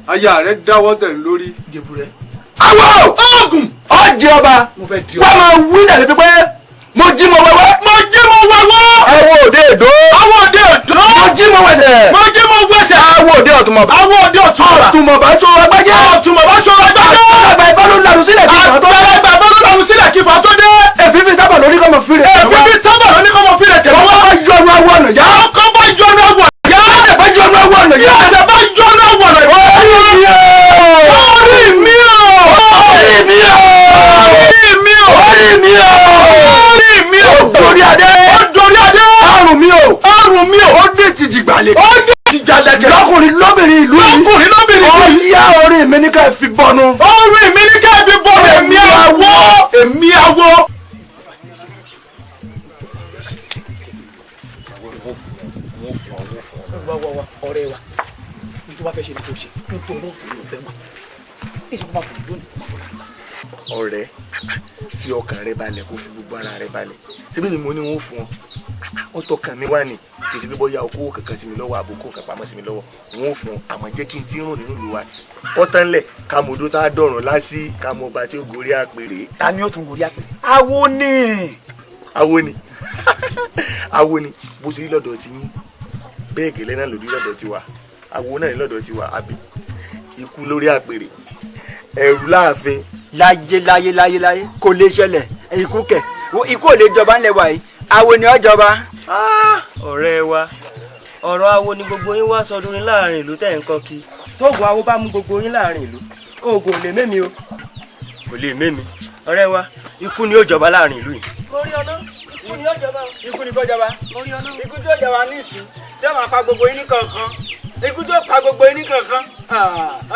aya rẹ dáwọ́ tẹ̀ ń lórí. jẹ̀bù rẹ. Awo! oògùn. ọ̀jẹ̀ ọba mo fẹ́ di ọ. wọ́n máa wí dàbí pé mo jí mo wẹ́wẹ́. mo jí mo wẹ́wẹ́. Awo òde èdò. Awo òde èdò. mo jí mo wẹsẹ̀. mo jí mo wẹsẹ̀. Awo òde ọ̀túnmọ̀bá. Awo òde ọ̀túnmọ̀bá. ọ̀túnmọ̀bá tó agbájẹ́. ọ̀túnmọ̀bá tó agbájẹ́. àgbà ìbọn ló lanu sílẹ̀ kí ìfà tó dé. àgbà ìbọn ló lanu sílẹ̀ kí ìfà tó dé. èfífì tábà lórí kọ́mọ fílẹ̀. èfífì tábà lórí kọ́mọ fílẹ̀ tẹ̀ wọ́n bá yọnu awọ ọ̀nà yá. kọ́ bá yọnu awọ ọ̀nà yá. ẹsẹ̀ bá yọnu awọ ọ̀nà yá. ẹsẹ̀ bá yọnu awọ ọ̀nà yá. orí mi o. orí mi o. orí mi o. orí mi o. orí mi o. ó dorí adé. ó dorí adé. ọrùn mi o. ọrùn mi o. ó dé tìjì gbàlẹ̀. ó dé tìjì gbàlẹ̀. lọ́kùnrin lóbìnrin ìlú yìí. lọ́kùnrin lóbìnrin ìlú yìí. ó yá orí mi ní ká fi bọnu. orí mi ní ká fi bọnu. èmi àwọ. èmi àwọ. wá ọ̀rẹ́ wa ní tó bá fẹ́ ṣe ní kò ṣe nítorí wọn fún mi ò fẹ́ mọ̀ èyí tó bá fún mi lónìí. ọ̀rẹ́ fi ọkàn rẹ balẹ̀ kó fi gbogbo ara rẹ balẹ̀ síbí ni mo ní wọn fún ọ ọtọkàn mi wà ní kì í ṣe pé bóyá okòwò kankan sí mi lọ́wọ́ àbòkò kan pamọ́ sí mi lọ́wọ́ wọn ò fún ọ àmọ́ jẹ́ kí n ti rùn nínú ìlú wa kọ́tánlẹ̀ kàmọ́dó tá a dọ̀rùn lásì kàmọ́ba tí ó gorí àpèrè. ta ni ó tún gorí àpèrè. awo ni. awo ni awo ni bó ṣe rí lọ́dọ̀ ti yín bẹ́ẹ̀ gẹ́lẹ́ náà lòdì lọ́dọ̀ tiwa awo náà ní lọ́dọ̀ tiwa àbí ikú lórí àpèrè ẹ̀rù láàfin. láyé kò lè ṣẹlẹ̀ ikú kẹ̀ ikú ò lè jọba ńlẹ̀ wa yìí awo ni ó jọba. ọ̀rẹ́ wa ọ̀rọ̀ awo ni gbogbo yín wá sọdún ní láàrin ìlú tẹ̀ ń kọ́ kí tóògùn awo bá mú gbogbo yín láàrin ìlú oògùn ò lè mẹ́mi o kò lè mẹ́mi ọ̀rẹ́ wa ikú ni ó jọba láàrin ìlú yìí. orí ọ̀nà ikú ni ó jọba ikú ni kó jọba orí ọ̀nà ikú tí ó jọba ní ìsìn tí ó máa pa gbogbo yín ní kankan ikú tó pa gbogbo yín ní kankan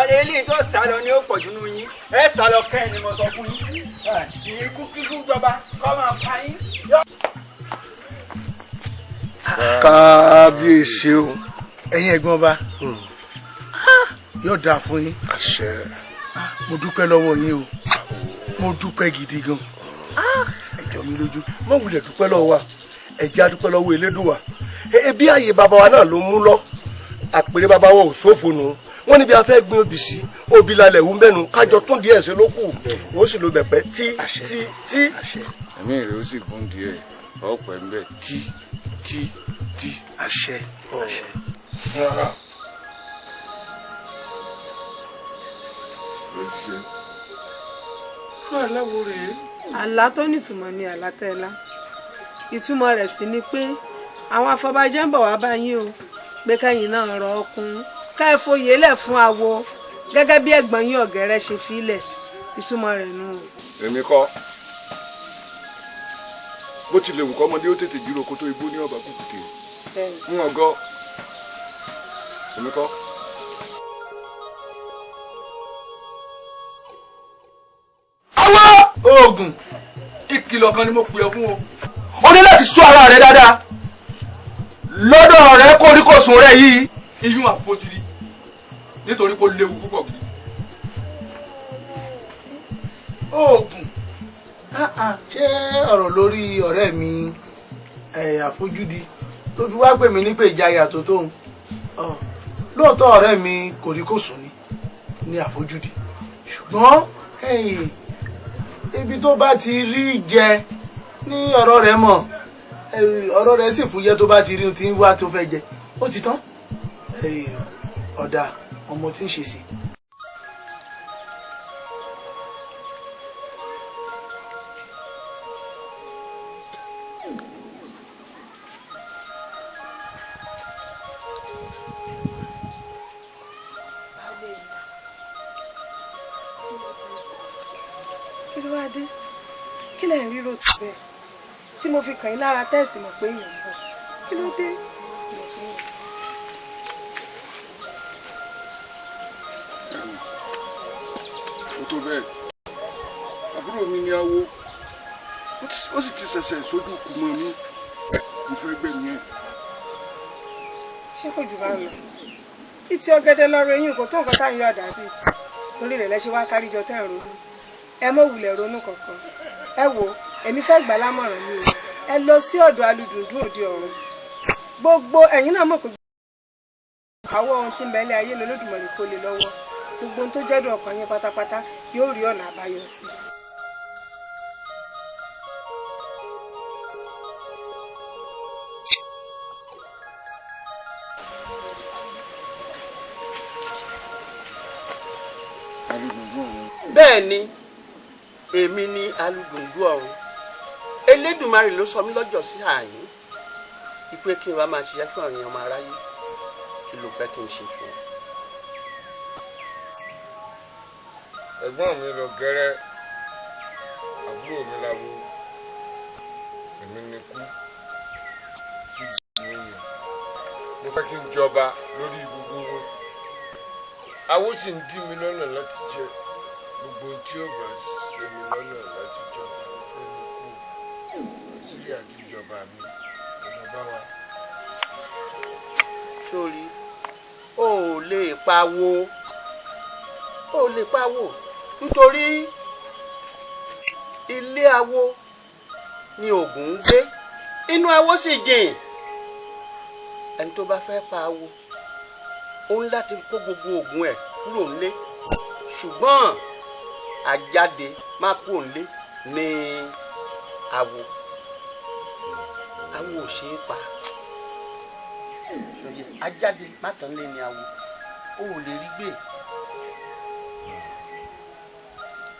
eléyìí tó sá lọ ni ó pọ̀ jù nínú yín ẹ sá lọ kẹ́hìn ni mo sọ fún yín ikú kíkú jọba kọ́ máa pa yín. kábíyèsí o ẹ̀yin ẹ̀gbọ́n ọba yóò dáa fún yín. àṣẹ. mo dúpẹ́ lọ́wọ́ yín o mo dúpẹ́ gidi gan ẹjọ́ mi lójú má wulẹ̀ dúpẹ́ lọ́wọ́ wa ẹ̀jẹ̀ adúpẹ́ lọ́wọ́ Elédùwà ebi ààyè bàbá wa náà ló mú lọ àpèrè bàbá wa ò sófo nù wọ́n níbi afẹ́ gbin obì sí obì lálẹ́ ìwú bẹ́nu kájọ tún díẹ̀ ṣe ló kù wọ́n sì lo bẹ̀pẹ́ tí. ẹ̀mí rẹ̀ ó sì gún díẹ̀ ọ̀pẹ̀ ń bẹ̀ tí. àṣẹ. aláwo rèé. àlá tó nítumọ̀ ni àlá tẹ́lá ìtumọ̀ rẹ̀ sì ni pé àwọn afọbajẹ́ ń bọ̀ wá bá yín o pé kẹ́yìn náà rọ ọkùn ká ẹ foyè lẹ̀ fún awo gẹ́gẹ́ bí ẹ̀gbọ́n yín ọ̀gẹ́rẹ́ ṣe filẹ̀ ìtumọ̀ rẹ̀ nù. èmi kọ́ bó tilẹ̀ wù kọ́ ọmọdé ó tètè jírò kó tó igbó ní ọ̀bà kùkùté ń ọgọ́ èmi kọ́. oògùn ìkìlọ̀ kan ni mo pè ọ́ fún o. o ní láti sọ ara rẹ dáadáa lọ́dọ̀ rẹ kórìkòsùn rẹ yìí. iyún àfojúdi nítorí kó léwu púpọ̀ gidi. oògùn ṣé ọ̀rọ̀ lórí ọ̀rẹ́ mi àfojúdi tó fi wá pè mí ní pé ìjayà tó tóun lóòótọ́ ọ̀rẹ́ mi kòríkòsùn ní àfojúdi ṣùgbọ́n ibi tó bá ti rí jẹ ní ọ̀rọ̀ rẹ̀ mọ̀ ọ̀rọ̀ rẹ̀ sì fúyẹ́ tó bá ti rí ti ń wá tó fẹ́ jẹ ó ti tán ọ̀dà ọmọ tí ń ṣe sí. kí ló wá dé kí lẹ̀ ń ríro tó bẹ́ẹ̀ tí mo fi kàn yín lára tẹ́ẹ̀sì mọ̀ pé èèyàn ń bọ̀ kí ló dé. ó tó bẹ́ẹ̀ àbúrò mi ní awo ó sì ti ṣẹ̀ṣẹ̀ sójú kù mọ́ mi mo fẹ́ gbẹ̀mí ẹ̀ ṣé kò jù bá ń lọ ìtì ọ̀gẹ̀dẹ̀ lọ́rọ̀ eyín kò tó nǹkan tá à ń yọ àdá sí torí rẹ̀ lẹ́ṣẹ̀ wá káríjọ tẹ́ ń ronú ẹ mọ̀ wulẹ̀ ronú kankan ẹ wo èmi fẹ́ gbà lámọ̀ràn mi o ẹ lọ sí ọ̀dọ̀ alùdùndún òde ọ̀run gbogbo ẹ̀yin náà mọ̀ pé àwọ̀ ohun tí ń bẹ ilé ayé lolódùmarè kó lè lọ́wọ́ gbogbo ohun tó jẹ́dùn ọkàn yẹn pátápátá yóò rí ọ̀nà àbáyọ sí i. bẹ́ẹ̀ ni èmi ni alùdùndún ọ̀run Elédùmarè ló sọ mí lọ́jọ́ sí àyín ìpè kí n wá máa ṣiṣẹ́ fún àwọn ọmọ aráyé kí ló fẹ́ kí n ṣe fún un. ẹ̀gbọ́n mi lọ gẹ́rẹ́ àbúrò mi láwo èmi ni kú tí mi yàn mo fẹ́ kí n jọba lórí gbogbo wọn awo sì ń dí mi lọ́nà láti jẹ gbogbo tí ó bá ṣe mi lọ́nà láti jọba mo fẹ́ ní kú sírí àtijọba mi ọmọ bá wa. sórí o ò lè pawó nítorí ilé awo ni Ògún ń gbé inú awo sì jìn ẹni tó bá fẹ́ pa awo ó ń láti kó gbogbo oògùn ẹ̀ kúrò nílé ṣùgbọ́n àjáde má kúrò nílé ní awo ò ṣe é pa àjáde má tán lé ní awo ó ò lè rí gbé.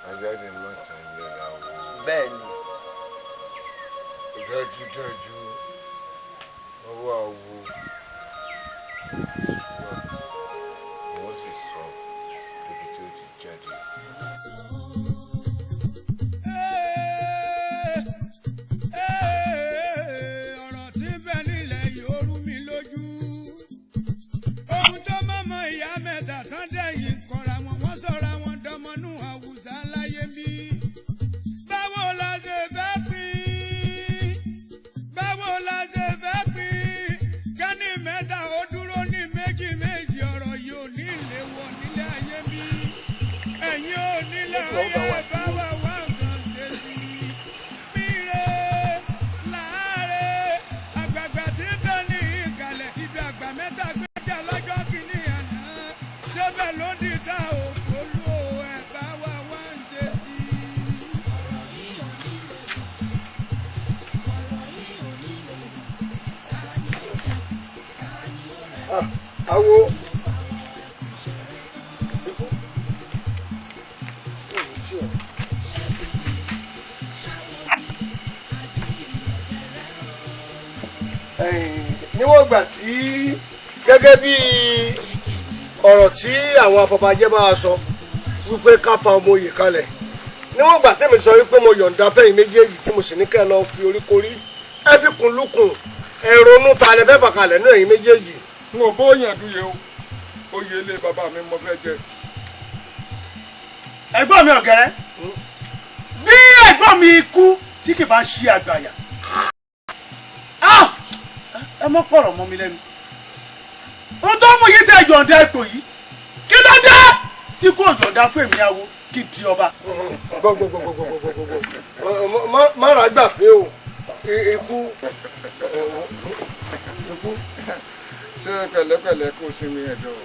àjáde má tán lé ní awo. bẹ́ẹ̀ ni. dájúdájú ọwọ́ awo. Awo. Níwọ̀n ìgbà tí gẹ́gẹ́ bí ọ̀rọ̀ tí àwọn afọbajẹ́ máa sọ wípé ká fa ọmọ oyè kalẹ̀ níwọ̀n ìgbà tẹ́mi sọ wípé mo yọ̀ǹda fẹ́yìn méjèèjì tí mo sì ní kẹ́ ẹ lọ fi oríkorí ẹ fi kún lukùn ẹ ronú ta lẹ fẹ́ fà kalẹ̀ náà yín méjèèjì. n ò bóyá dúye o oyè ilé bàbá mi mo fẹ́ jẹ. ẹ̀gbọ́n mi ọ̀gẹ́rẹ́ bí ẹ̀gbọ́n mi kú tí kì bá ṣí àgbàyà ẹ mọ́ pọ̀rọ̀ mọ́ mi lẹ́nu ohun tó mú yìí tẹ̀ yọ̀ǹda ipò yìí kí ló dé tí kò yọ̀ǹda fún èmi awo kí di ọba. má ra gbà pé o ikú ṣé pẹ̀lẹ́pẹ̀lẹ́ kò sinmi ẹ̀dọ̀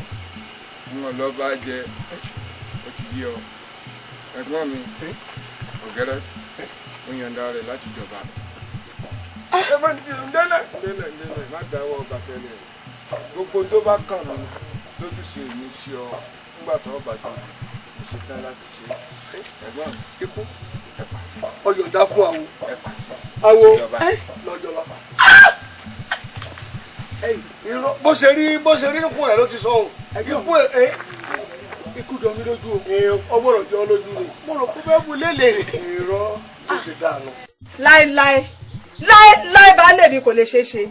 wọn lọ bá jẹ ó ti yí ọ ẹ̀gbọ́n mi ọ̀gẹ́rẹ́ ó yọ̀ǹda rẹ̀ láti jọba. Ndẹ́lẹ̀ má dáwọ́ ọba tẹ́lẹ̀ gbogbo tó bá kàn mí lójúṣe mi sí ọ nígbà tó ọba tó mo ṣe tán láti ṣe ẹ̀gbọ́n ikú ẹ pàṣẹ. ọyọ̀dá fún awo ẹ pàṣẹ. awo lọ́jọ́ba. bó ṣe rí nìkún ẹ̀ ló ti sọ ohun ikú jọ mí lójú ọgbọ́dọ̀ jọ lójú rẹ̀ mo rò kó fẹ́ bu lélẹ̀ irọ́ bó ṣe dànù. láéláé baálé mi kò lè ṣeé ṣe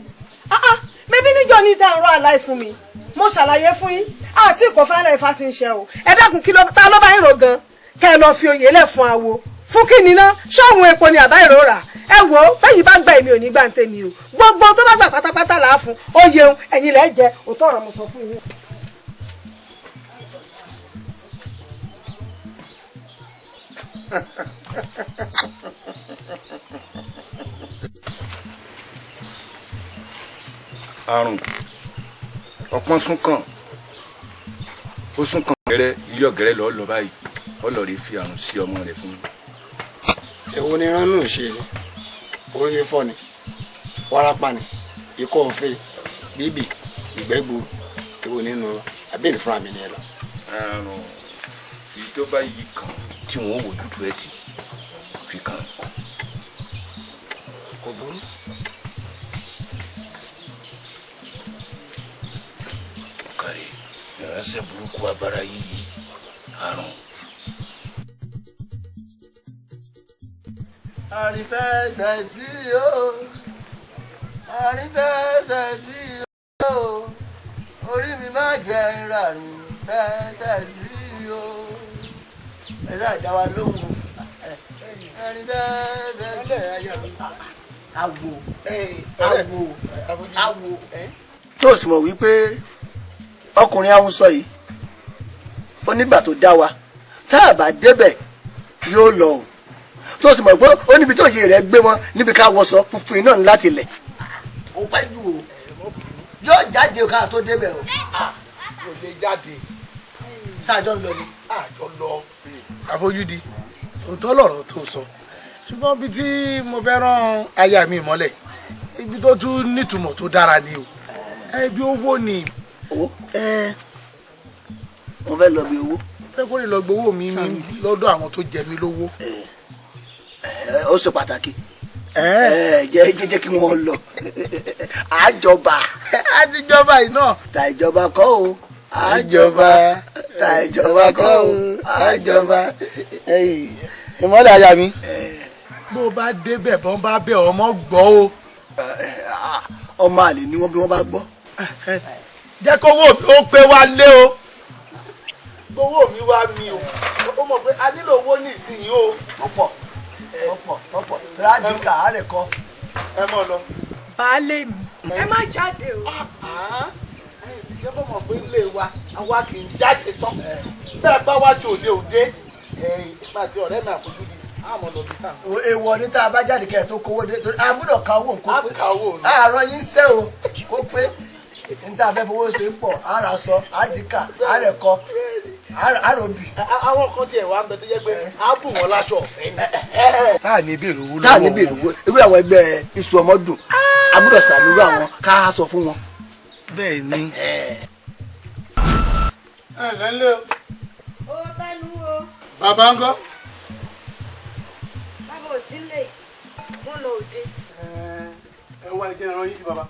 mẹbí níjọ́ ní tá à ń rọ àláì fún mi mo ṣàlàyé fún yín àti ìkọfẹ́lẹ́ Ifá ti ń ṣe o ẹ dákun kí ló ta ló bá ń rò gan kẹ ẹ lọ fi oyè lẹ̀ fún awo fún kí ni ná ṣọ́ọ̀hún epo ni àbá ìrora ẹ wò ó bẹ́yìn bá gba èmi ò ní gbà ń tèmi o gbogbo tó bá gbà pátápátá là á fún ó yẹun ẹ̀yin lẹ́ jẹ òótọ́ ọ̀rọ̀ mo sọ fún yín. àrùn ọpọ́n sún kàn ó sún kàn gẹ́rẹ́ ilé ọ̀gẹ́rẹ́ lọ́ọ́ lọ báyìí ọlọ́ rẹ̀ fi àrùn sí ọmọ rẹ̀ fún mi. èwo ni ránù ṣe ni orí fọ́ ni wárápá ni ikọ́ ọ̀fẹ́ bíbì ìgbẹ́ gbòòrò èwo nínú abẹ́rẹ́ fúnra mi ni ẹ lọ. àrùn èyí tó bá yí kan tí wọn ò wò dúdú ẹ ti fi kan. kò burú. kárí ìránṣẹ́ burúkú abara yìí àrùn. àrífẹsẹ̀ sí o àrífẹsẹ̀ sí o orí mi má jẹ́ ìràrí fẹsẹ̀ sí o ẹ sáà já wa lóhùn àrífẹsẹ̀ sí awo awo. tó o sì mọ̀ wípé ọkùnrin àwọn sọ yìí ó nígbà tó dá wa tá a bá débẹ̀ yóò lọ o tó o sì mọ̀ pé ó níbi tó yẹ rẹ̀ gbé wọn níbi ká wọṣọ funfun iná ní láti lẹ̀. ó pẹ́ jù o yóò jáde ká tó débẹ̀ o. kò lè jáde. sáàjọ ń lọ ni. àjọ lọ. àfojúdi òótọ́ lọ̀rọ̀ tó sọ ṣùgbọ́n bí tí mo fẹ́ rán aya mi mọ́lẹ̀ ibi tó tún nítumọ̀ tó dára ni o ibi owó ni. owó mo fẹ́ lọ bí owó. fẹ́ kó lè lọ gbowó mi lọ́dọ̀ àwọn tó jẹ mí lówó. ó ṣe pàtàkì jẹ́ kí wọ́n lọ àjọba àtijọba yìí náà. ta ìjọba kọ́ o àjọba ta ìjọba kọ́ o àjọba. ìmọ̀lẹ̀ aya mi bó bá débẹ̀ bọ́n bá bẹ̀ ọmọ gbọ́ o. ọmọ àlè ni wọ́n bí wọ́n bá gbọ́. jẹ́ kówó mi ó pé wá lé o gbowó mi wá mi o ó mọ̀ pé a nílò owó ní ìsinyìí o. ọ̀pọ̀ rádìkà àárẹ̀ kọ. ẹ mọ̀ lọ. baálé mi ẹ má jáde o. ẹ bọ́ mọ̀ pé ilé wa àwa kì í jáde tán bẹ́ẹ̀ bá wá ti òde òde ìgbà tí ọ̀rẹ́ mi àfojú di àmọ́ lọ bí tán. èèwọ̀ ní tá a bá jáde kẹ́ ẹ̀ tó kówó dé torí a gbọ́dọ̀ ka owó nǹkó pé àárọ̀ yín sẹ́ o kó pé ní tá a fẹ́ fowó ṣe ń pọ̀ ara sọ àdìkà àárẹ̀ kọ àròbì. àwọn kan tiẹ̀ wá ń bẹ tó jẹ́ pé a bù wọ́n láṣọ ọ̀fẹ́ ni. táà ní bèrè owó lọ́wọ́. táà ní bèrè owó irú àwọn ẹgbẹ́ iṣu ọmọ dùn a gbọ́dọ̀ ṣàlùrù àwọn ká sọ fún wọn. bẹ́ẹ̀ ni. lẹ́lẹ́ o. ó bá nu o. bàbá ń gọ́. bàbá ò sí lè wọ́n lọ òde. ẹ wá ẹ jẹ́ ẹran yìí sí bàbá.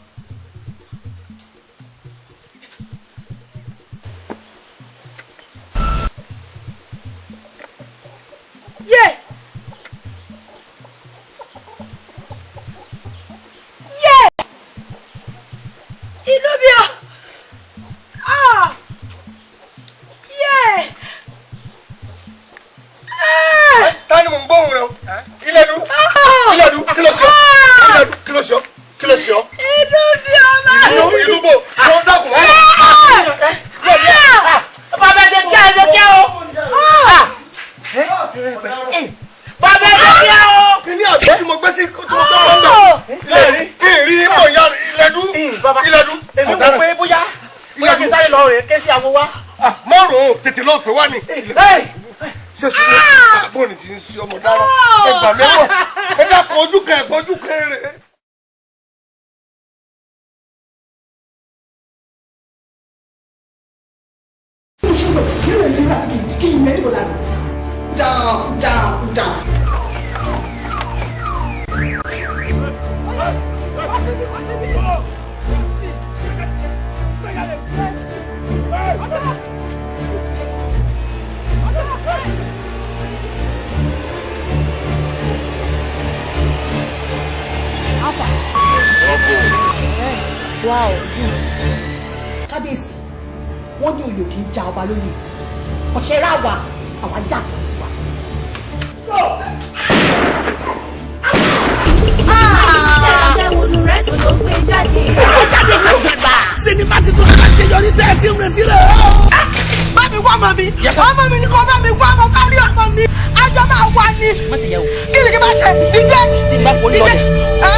Yeah! Yeah! Inú mi ò! Ah! Yeah! Tani mo ń gbóhùn rẹ o? Ilẹ̀dú! Ilẹ̀dú! Kí ló ṣe ọ́? Ilẹ̀dú! Kí ló ṣe ọ́? Kí ló ṣe ọ́? Inú mi ò máa ń bí! Ìlú bò! Àwọn dákun wọ́n. bàbá ẹ̀jẹ̀ kí a ṣe kí a o. bàbá ẹ̀jẹ̀ kí a o. Kíní àgbẹ̀ tí mo gbé sí tó gbọ́. Ìrì mọ̀ ya Ilẹ̀dú! Ilẹ̀dú! èmi kò pé bóyá kí n sáré lọ rè ké sí àwọn wa. Mọ́rùn-ún tètè lọ pè wá ni. Ṣé sùúrù àbọ̀ ni ti ń ṣe ọmọ dáná? Ẹgbà mẹ́wọ̀n. Ẹ dákun ojú kan ẹ̀kọ́ ojú kan rẹ̀. Wow. Kábíyèsí, wọ́n ní oyè kì í ja ọba lóyè. Ọ̀ṣẹ́ rà wá, àwa yàtọ̀ sí wa. Àìsàn ló gbé jáde. Ó jáde kò fẹ́ gbà. Sinimá ti tún ká ṣe yọrí tẹ́ ẹ ti ń retí rẹ̀ o. Bá mi wá ọmọ mi. Ọmọ mi ni kò bá mi wá ọmọ bá rí ọmọ mi. Àjọ máa wá ní. Má ṣe yẹ o. Kí ni kí n máa ṣe? Ìdè. Tí n bá forí lọ rẹ̀.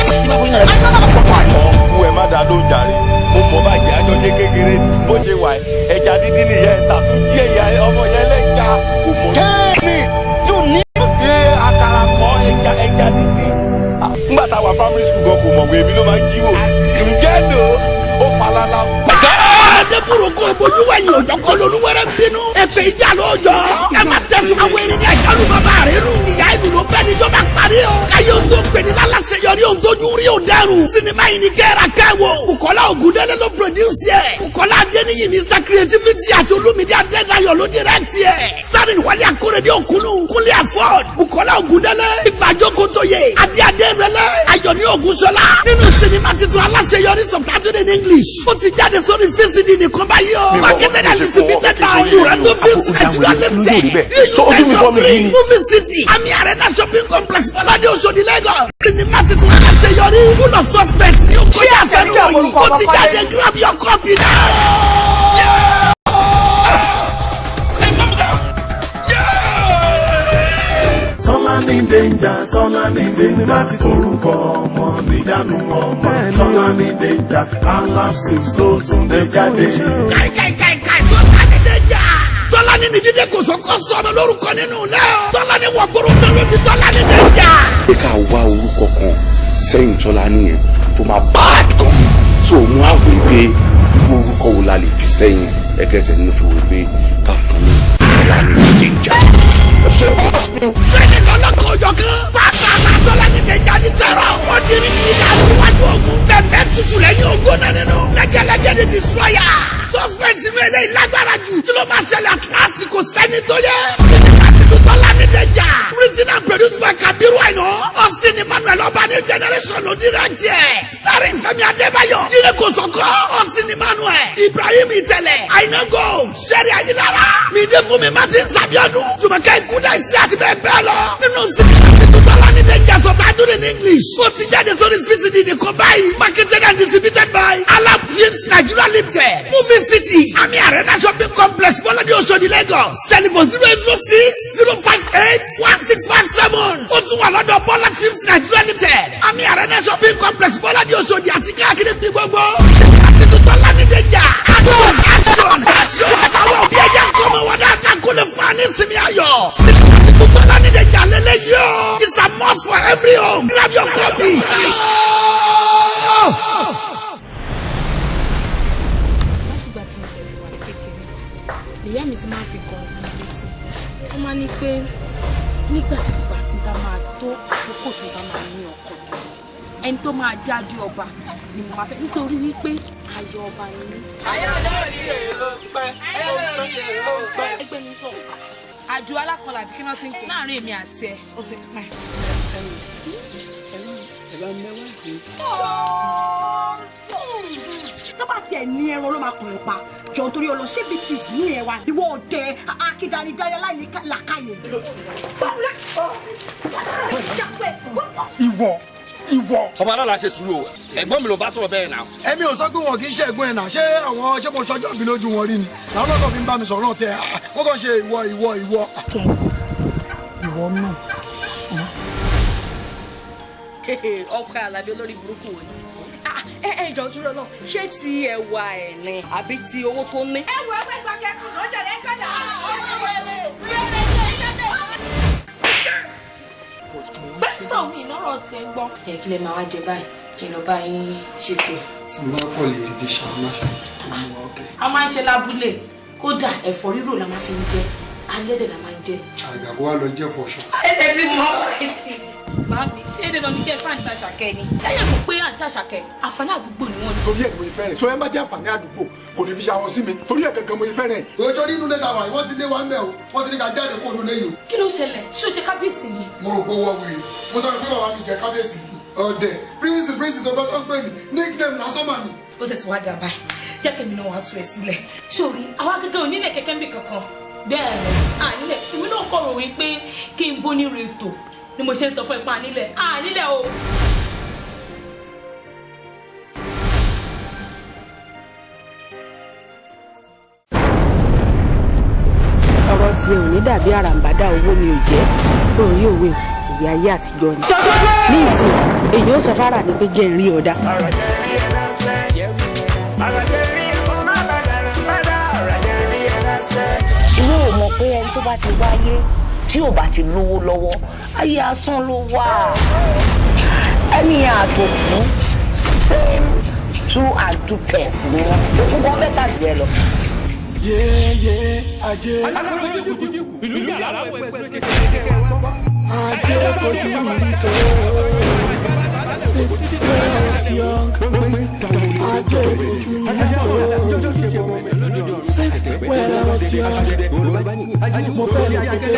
Tí n bá forí lọ rẹ̀. Àjọ máa pọ̀ Ọkú ẹ má dáa ló ń jàre. Mo mọ̀ bàjẹ́ àjọṣe kékeré bó ṣe wà ẹja dídín nìyẹn tàtún jí ẹ̀yà ọmọ yẹn lẹ́jà kò mọ̀. Kenneth yóò ní ṣe àkàrà kan ẹja dídín. Nígbà táwa primary school gan kò mọ̀wé èmi ló máa ń jíwò. Ǹjẹ́ lò ó falala. Ọmọdé burúkú bójú wẹ̀yìn òjò kọ́ lolúwẹ̀rẹ̀ ń bínú. Èpè ìjà lóòjọ́. Ẹ má tẹ̀sán àwọn erin ní àjálù bàbá rẹ̀ rù. Ìyá ìlú ló bẹ́ẹ̀ ni ìjọba parí o. Káyé ohun tó pè ní lálàṣeyọrí ohun tójú rí ò dẹrùn. Sinimá yìí ni kẹ́ra kẹ́wò. Bukola Ogundele ló produce ẹ̀. Bukola Adeniyi Mr Creativity àti Olúmídé Adédayọ̀ ló direct ẹ̀. Starring Wálé Akóredé Òkúnú, Kúnlé Afọ́d, Bukola Ogundele, Ìbàjọ́ Kótóyè, Adé Rẹ̀lẹ́, Ayọ̀ní Ògúnṣọlá. Nínú sinimá titun aláṣeyọrí subtitled in English. Ó ti jáde sórí VCD nìkan báyìí o. Marketed and distributed by Nuranto Films Nigeria Limited. Movie City, Ami Arena Shopping Complex, Bọ́ládé Òṣòdì Lagos. Sinimá titun aláṣeyọrí. Full of suspense ní òkúta àfẹnú òyìn. Ó ti jáde grab your copy now. Tọ́lání danger, Tọ́lání sinimá ti torúkọ ọmọ níjànú ọmọ. Tọ́lání danger, Alapsins ló tún dé jáde. Káìkáìkáìkáì Tọ́lání danger. Tọ́lání ni Jídé Kòsókó sọmọ lórúkọ nínú ilé o. Tọ́lání wọ̀gbọ̀rọ̀ tó ló di Tọ́lání danger. Ẹ ká wá orúkọ kan sẹ́yìn Tọ́lání yẹn tó máa bad gan. So mú àwọn ìwé orúkọ wo la lè fi sẹ́yìn ẹgẹ́tẹ̀ nínú fi wò pé ká fún mi Tọ́lání danger. Sẹ́ni lọ́lọ́kọ̀ ọjọ́ kan. Pàápàá Tọ́lání danger ní tẹ̀rọ. Ó dirí ní ilé aṣíwájú ogun. Bẹ̀bẹ̀ tutù lẹ́yìn ogun náà nínú. Lẹ́gẹ̀lẹ́gẹ̀ ni destroyer. Suspect inú eléyìí lágbára jù. Kí ló máa ṣẹlẹ̀ àtúrásì kò sẹ́ni tó yẹ. Sinimá titun Tọ́lání danger. Written and produced by Kabiru Aina. Austin Emmanuel Obani Generation ló direct ẹ̀. Starring Fẹ́mi Adébáyọ̀. Jídé Kòsókó. Austin Emmanuel. Ibrahim Ìtẹ̀lẹ̀. Aina Gold. Sherry Ayilara. Mide Fúnmi Martin Sabiodun. Jùmọ̀kẹ́ Ikúdà Ìsí àti bẹ́ẹ̀ bẹ́ẹ̀ lọ. Nínú sinimá titun Tọ́lání danger subtitled in English. Ó ti jáde sórí VCD nìkan báyìí. Marketed and distributed by Alap Films Nigeria Limited. Movie City, Ami Arena Shopping Complex, Bọ́ládé Òṣòdì Lagos. Telephone 08060581657. Ó tún wà lọ́dọ̀ Bọ́lá Films Nigeria Limited. Ami Arena Shopping Complex, Bọ́ládé Òṣòdì àti káàkiri bí gbogbo. Àti tó Tọ́lání danger. Action, action, action. Àwọn òbí ẹ̀jẹ̀ ń kọ́ ọmọ wọn dáadáa kó lè fún wa ní ìsinmi ayọ̀. Àti tó Tọ́lání danger lélẹ́yìí o. It's a must for every home. Grab your copy. Ìyá mi ti máa fi kàn sí létí. Ó máa ní pé nígbàkúgbà tí bá máa tó àkókò tí bá máa ní ọkọ tó. Ẹni tó máa jáde ọba ni mo máa fẹ́ nítorí wípé ayọ̀ ọba ni mí. Ayọ̀ ọjọ́ ìrè ló pẹ́. Ẹgbẹ́ mi sọ. Àjò alákọ̀ọ́lá bí kí wọ́n ti ń pè. Láàárín èmi àti ẹ̀ ó ti pẹ́. Tó bá tiẹ̀ ní ẹran ló máa kàn pa jọ nítorí ọlọ́ṣẹ́bí ti ní ẹ̀ wá ìwọ ọ̀dẹ akídarídarí aláìní làkàyè. ìwọ. ọba náà la ṣe sùúrù o ẹ̀gbọ́n mi ló bá sọ̀rọ̀ bẹ́ẹ̀ náà. ẹ̀mi ò sọ pé wọn kì í ṣe ẹ̀gbọ́n ẹ̀ náà ṣé mo ṣọjọ́ bí lójú wọn rí ni làwọn náà kàn fi ń bá mi sọ̀rọ̀ náà tẹ wọ́n kàn ṣe ìwọ. ìwọ náà sùn. Ọkọ Àlàbí olórí burúkú wo ni. Jọ dúró náà ṣé ti ẹwà ẹ̀ ni àbí ti owó tó ní. ẹ wo ẹgbẹ́ gba kẹfù lọ́jà rẹ̀ gbẹ́dà. Bẹ́sàn mi lọ́rọ̀ tí ẹ gbọ́. Ẹ kí lè máa wá jẹ báyìí kí n lọ bá yín ṣètò ẹ̀. tí mo bá kọ̀ lè rí bí ṣàmà ṣàmà ọ̀kẹ́. A máa ń ṣe lábúlé kódà ẹ̀fọ́ rírò la máa fi ń jẹ alẹ́dẹ̀ la máa ń jẹ. àgbàgbọ́ wa lọ jẹ́ fọṣọ. Ẹsẹ̀ ti mọ́ ẹ̀tì. Màámi ṣé dandan ní kẹ́ fún àǹtí Àṣàkẹ́ ni? Ẹ̀yẹ̀ mọ̀ pé àǹtí Àṣàkẹ́ àǹfààní àdúgbò ni wọ́n ní. torí ẹ̀ mo ìfẹ́ rẹ̀ sọ ẹ má jẹ́ àǹfààní àdúgbò kò ní fi ṣàwọn sí mi torí ẹ̀ gangan mo ìfẹ́ rẹ̀. ojú nínú lẹ́tà wà wọ́n ti lé wa ń bẹ̀ o wọ́n ti ní ká jáde kó nu lẹ́yìn o. Kí ló ṣẹlẹ̀? Ṣé o ṣe kábíyèsí ni? mo rò pé wọ́n wèrè mo sọ pé bàbá mi jẹ kábíyèsí ni ọ̀dẹ̀ prince tó bá tó ń pè mí nickname lásán mà ni. Ó sì ti wá dà báyìí jẹ́ kẹ́mi náà wàá tú ẹ sílẹ̀. Sórí àwa gẹ́gẹ́ onílẹ̀ kẹ́kẹ́ níbì kankan bẹ́ẹ̀ ni ànílẹ̀ èmi náà kọ̀ rò wípé kí n bó ní rètò ni mo ṣe ń sọ fún ipa ànílẹ̀ o. tiẹ̀ ò ní dàbí àràǹbádà owó ni ò jẹ́ lórí òwe ayé àtijọ́ ni. ní ìsìn èyí ó sọ fara ní pé jẹ́ ìrí ọ̀dà. ìwé ò mọ̀ pé ẹni tó bá ti wáyé tí ò bá ti lówó lọ́wọ́ ayé asán ló wà. ẹni àtòkù same 2 and 2 pence ni wọn fún kan bẹ́tà jù ẹ lọ. yéyé ajé ìlú yàrá pẹ̀lú ajé fojú mi tó since when I was young ajé fojú mi tó since when I was young mo fẹ́ lè tètè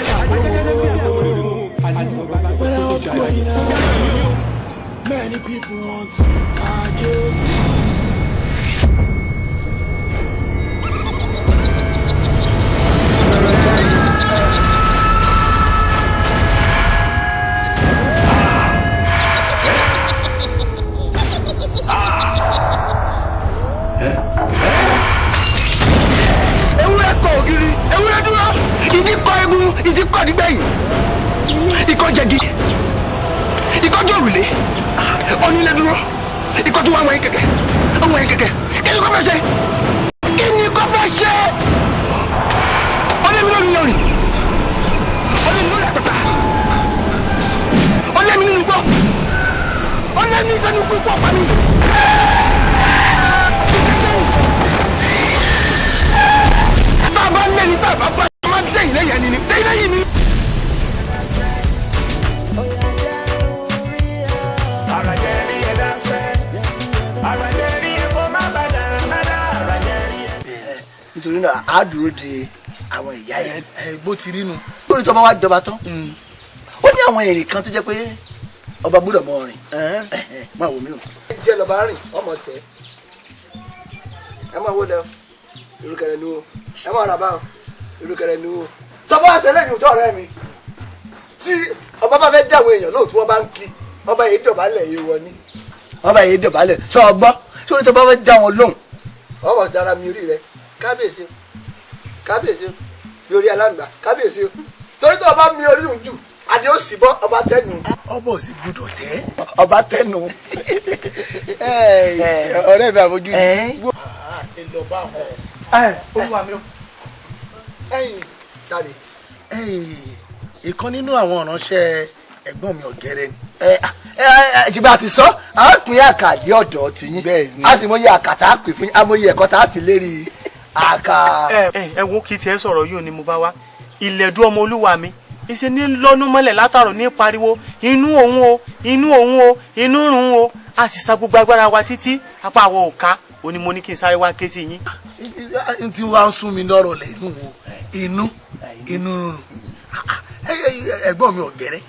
pàdé when I was growing up many people want ajé. ìdí kọ́ nígbẹ̀yìn ikọ́ jẹ̀dí ikọ́ jòrùlé onílé dúró ikọ́ tó wà wọ̀nyí kẹ̀kẹ́ kí ni kò fẹ́ ṣe ọlẹ́mi lórí lórí ọlẹ́mi lórí àpẹta ọlẹ́mi nínú gbọ́ ọlẹ́mi sẹ́nu pípọ̀ pàmì. bàbá lẹ́ni bàbá bá máa dẹ́yìn lẹ́yìn ẹni ni dẹ́yìn lẹ́yìn ni. nítorí náà a dúró de àwọn ìyá yẹn. bó ti rí nu. lórí tó bá wá jọba tán ó ní àwọn èrè kan tó jẹ́ pé ọba gbọ́dọ̀ mọ rìn máa wò mí o. díẹ̀ lọ́ba rìn ọmọ tẹ ẹ máa wó lẹ irúkẹrẹ nu o ẹ máa rà bá o irúkẹrẹ nu o. tọ́ba àṣẹ lẹ́yìn òótọ́ ọ̀rẹ́ mi tí ọba bá fẹ́ dá àwọn èèyàn lóòótọ́ wọn bá ń kí ọba yìí dọ̀bálẹ̀ yìí wọ ní. ọba yìí dọ̀bálẹ̀ sọ ọgbọ́n sórí tó bá fẹ́ dá wọn lóhùn ọmọ dára mi orí rẹ kábíyèsí o kábíyèsí o yorí aláǹgbá kábíyèsí o torí tó ọba mi orí òun jù adé ó sì bọ́ ọba tẹnu. ọba ò sì gbọ́dọ̀ tẹ́. ọba tẹnu. ọ̀rẹ́ mi àfojú yìí. ìlọba àwọn. olúwa mi o. dáre. ìkan nínú àwọn ìránṣẹ́ ẹ̀gbọ́n mi ọ̀gẹ́rẹ́ ni. jìbà ti sọ a pín àkàdé ọ̀dọ̀ tìyín a sì mọ iye àkàtà a pè fún amóye ẹ̀kọ́ tá a fi lérí àkà. ẹ wo kí tiẹ̀ sọ̀rọ̀ yìí ò ní mo bá wá ilẹ̀dú ọmọ olúwa mi ìṣe ní lọ́nú mọ́lẹ̀ látàrọ̀ ní pariwo inú òun o inú òun o inú rùn o a sì sa gbogbo agbára wa títí apá àwọn òka òní mo ní kí n sáré wá ké sí yín. n ti wá ń sún mi lọ́rọ̀ lẹ́nu o inú rùn ẹ̀gbọ́n mi ọ̀gẹ́rẹ́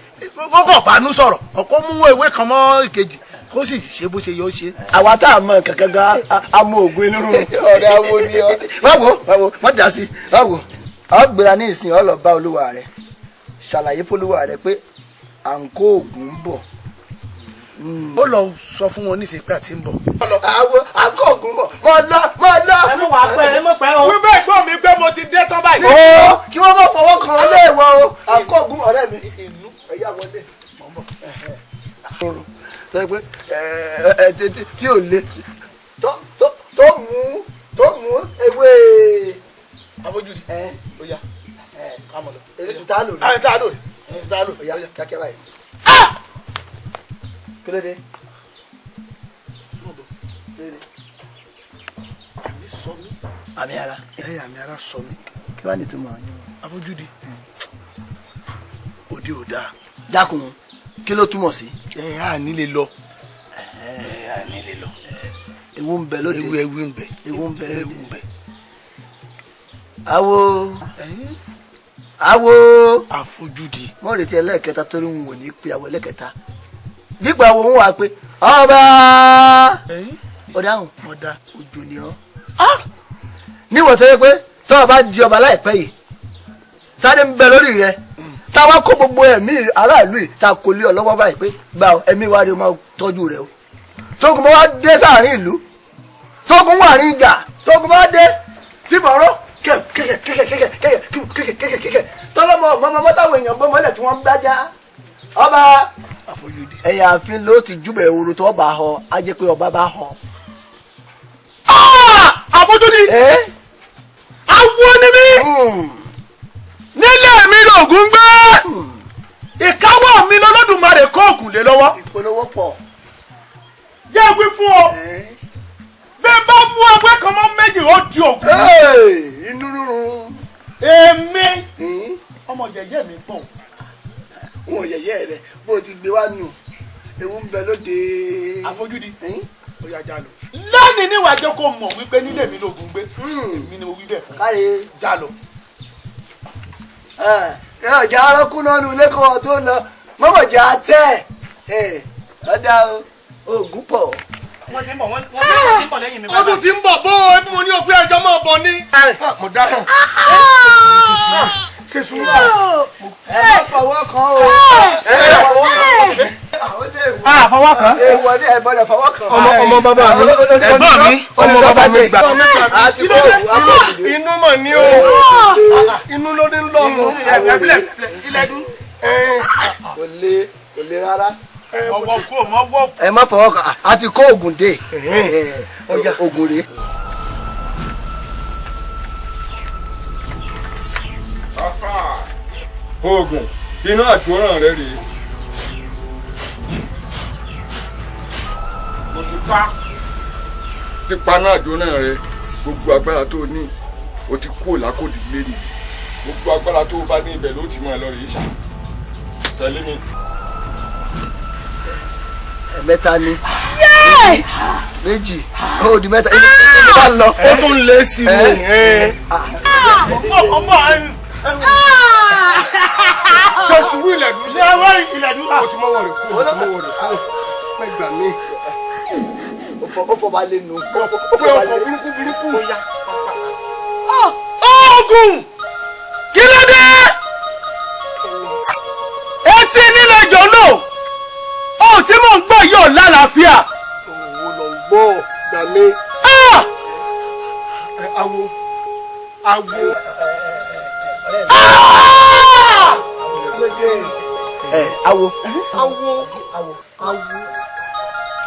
kọ́kọ́ bánú sọ̀rọ̀ ọ̀kọ́ mú ewé kan mọ́ ìkejì kó sì ṣe bó ṣe yọ ṣe. àwa tá a mọ kankan gan amú ògùn inú rùn. ọ̀rẹ́ awo ni ọ. báwo wọ́n dà sí báwo ọ gbéra ní ìsìn ọ lọ bá olúwa rẹ ṣàlàyé fólúwa rẹ pé à ń kó ògùn bọ̀. ó lọ sọ fún wọn níṣẹ́ pé àti ń bọ̀. àwọn à ń kó ògùn bọ̀ mọ lọ. ẹ mọ̀ wá pẹ́ ẹ mọ̀ pẹ́ o. wí bẹ́ẹ̀ gbọ́ mi pé mo ti dé tán báyìí. ó kí wọ́n mọ̀ fọwọ́ kan léèwọ̀ o à ń kó ògùn ọ̀rẹ́ mi ìlú ẹ̀yà wọlé mọ̀ sọ pé tí ò le tó mú ewé àfojúdi ó yá kámọ lọ. tá a lò ní. tá a lò ní. tá a lò ó yá kíákíá báyìí. kí ló dé. àmì sọ mí. àmì ara. àmì ara sọ mí. kí wàá ní tó mọ ọ. àfojúdi òde ò dáa. dákun kí ló túmọ̀ sí. a nílé lọ. a nílé lọ. ewu ń bẹ lóde. ewu ń bẹ. ewu ń bẹ lóde. awo àfojúdi. mo retí ẹlẹ́ẹ̀kẹta torí n ò ní pe àwọn ẹlẹ́ẹ̀kẹta dípò àwọn òun wà pé ọba ọ̀dáhùn ọ̀dà òjò ni ọ́ níwọ̀n tó yẹ pé tọ́wọ́ bá di ọba láìpẹ́ yìí sáré ń bẹ lórí rẹ táwa kó gbogbo ẹ̀mí aráàlú yìí ta kò lé ọ lọ́wọ́ báyìí pé gba ẹ̀mí wa rẹ máa tọ́jú rẹ o tógun bá wá dé sáàrin ìlú tógun wà ní ìjà tógun bá dé tìbọ̀rọ̀ kẹ́kẹ́kẹ́kẹ́kẹ́kẹ́kẹ́kẹ́kẹ́kẹ́kẹ́ tọ́lọ́mọ mọ́mọ́ táwọn èèyàn bọ́ mọ́lẹ̀ tí wọ́n ń gbájá ọba ẹ̀yà àfin ló ti júbẹ̀ ehoro tó ọba họ á jẹ́ pé ọba bá họ. àbójúdi awo ni mí nílé mi lògùn gbé ìkáwọ́ mi lọ́lọ́dúnmarè kóògùn lé lọ́wọ́. ìpolówó pọ̀. jẹ́ wí fún ọ bẹ́ẹ̀ bá mú ẹgbẹ́ kan mọ́ méjì ó di ògùn. inú rúrun. èmi ọmọ yẹyẹ mi pọ̀. wọn yẹyẹ rẹ bó o ti gbé wá nù ewu ń bẹ lóde. àfojúdi ó yá já lọ. lónìí níwà jẹ́ kó mọ̀ wípé nílé mi lògùn gbé èmi ni mo wí bẹ́ẹ̀ fún. káre já lọ. ọjà arákùn náà nu lẹ́kọ̀ọ́ tó lọ mọ́mọ́jà tẹ́ ọ̀dà oògùn pọ̀. wọ́n ti ń bọ̀ wọ́n ti ń bọ̀ lẹ́yìn mi. ọdún tí ń bọ̀ bó ẹbí mo ní o pé ẹjọ́ máa bọ̀ ní. mo dáhùn. ṣe sùúrù. ẹ má fọwọ́ kan o. fọwọ́ kan. èèwọ̀ ni ẹ gbọ́dọ̀ fọwọ́ kan. ọmọ bàbá mi ẹ̀gbọ́n mi ọmọ bàbá mi gbà. inú mọ̀ ní o inú ló ní lọ́mọ. ilẹ̀ dún. kò le rárá. ọwọ́ kú ọmọ wọ́. ẹ má fọwọ́ kan a ti kó oògùn dé oògùn rèé. oògùn inú àtúràn rẹ rèé. mo ti pa náà jóná rẹ gbogbo agbára tó ní o ti kó lákòdì lérí gbogbo agbára tó bá ní ibẹ̀ ló ti máa lọ rèé ṣá tẹ̀lé mi. mẹ́ta ni méjì ó di mẹ́ta ibi bá lọ. ó tún lé sí i. ọmọ ṣe sùúrù ilẹ̀dùn. ṣé wá ilẹ̀dùn. o ti mọ́wọ́ rẹ̀ kú o ti mọ́wọ́ rẹ̀ kú. mẹ́gbà mi ó fọ́ bá lé nu. ó fọ́ burúkú burúkú. oògùn kí ló dé etí nílẹ̀ jọ̀nà ó tí mò ń gbọ́ yóò lálàáfíà. òwò lọ gbọ́ gbà mí. awo awo. awo awo awo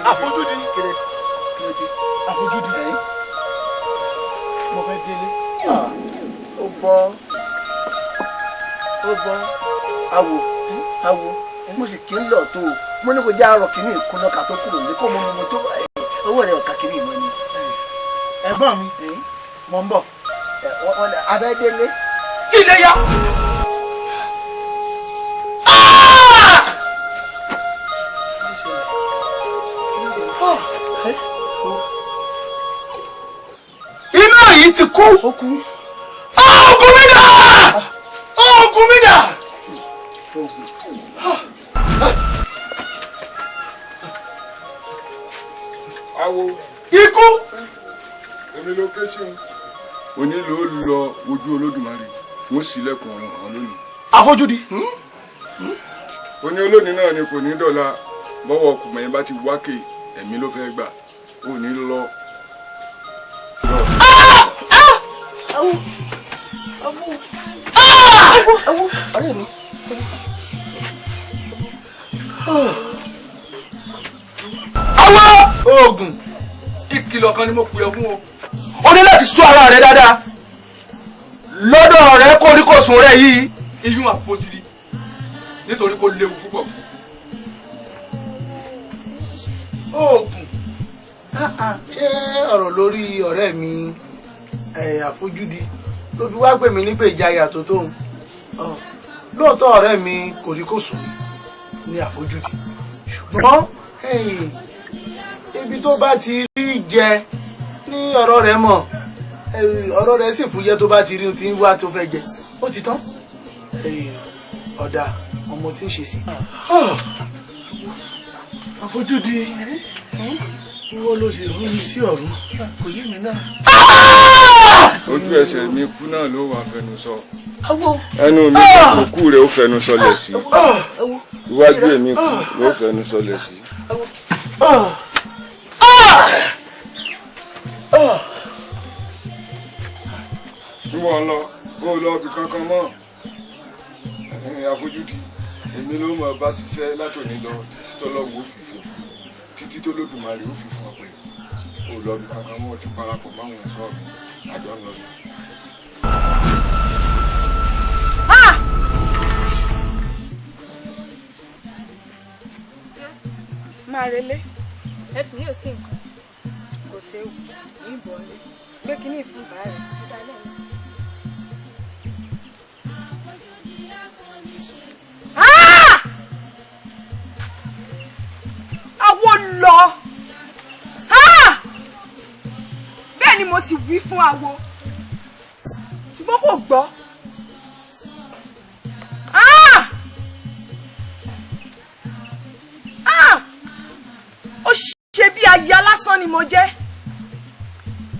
àfojúdi àfojúdi mo fẹ́ délé. ó bọ́ awo mo sì kí ń lọ tó o mo ní kó jẹ́ àárọ̀ kìíní ìkúná ká tó kúrò ní kó mo mọ tó owó rẹ̀ ọ̀ka kìíní ìmọ̀ ni. ẹ̀gbọ́n mi mo ń bọ̀. abẹ́délé. ilé ya. iná yìí ti kú. oògùn mi dà. oògùn mi dà. awo. ikú. èmi ló ké sí o. òní ló lọ ojú olódùmarè wọ́n ṣílẹ̀kùn ọ̀run hàn lónìí. àfojúdi. òní olónìí náà ni kò ní dọ̀la bọ́wọ́ ọkùnrin yẹn bá ti wákè ẹ̀mí ló fẹ́ gbà òní lọ. ọ̀rẹ́ mi. àwọn oògùn ìkìlọ̀ kan ni mo pè ọ́ fún o. o ní láti ṣọ́ ara rẹ dáadáa lọ́dọ̀ rẹ kórìkòsùn rẹ yìí iyún àfojúdi nítorí kó léwu púpọ̀. oògùn ṣé ọ̀rọ̀ lórí ọ̀rẹ́ mi àfojúdi ló fi wá pè mí nígbà ìjayà tó tóun lóòótọ́ ọ̀rẹ́ mi kòríkòsùn ní àfojúdi ṣùgbọ́n ibi tó bá ti rí jẹ ní ọ̀rọ̀ rẹ̀ mọ̀ ọ̀rọ̀ rẹ̀ sì fúyẹ́ tó bá ti rí ti ń wá tó fẹ́ jẹ ó ti tán ọ̀dà ọmọ tí ń ṣe sí. àfojúdi wọ́n ló ṣe rú mi sí ọ̀run kò yé mi náà. ojú ẹsẹ̀ mi kú náà ló wà fẹnu sọ ẹnu mi kò kú rẹ̀ ó fẹnu sọlẹ̀ sí iwájú èmi kú ló fẹnu sọlẹ̀ sí. níwọ̀n lọ kó lọ bí kankan mọ́ àfojúdi èmi ló mọ̀ bá ṣiṣẹ́ látòní lọ títí tọ́lọ́wọ́ òfìfò títí tó lódùmarè ó fi fún ọ pé kó lọ bí kankan mọ́ ti parapọ̀ máwọn ẹ̀ṣọ́ mi àjọ ń lọ sí. máa relé. ẹ̀sùn ní òsín nǹkan. kò séwu ní ìbọn lé gbé kínní ìfún bàá rẹ̀. awo lọ bẹ́ẹ̀ ni mo sì wí fún awo ṣùgbọ́n kò gbọ́. ó ṣe bí aya lásán ni mo jẹ́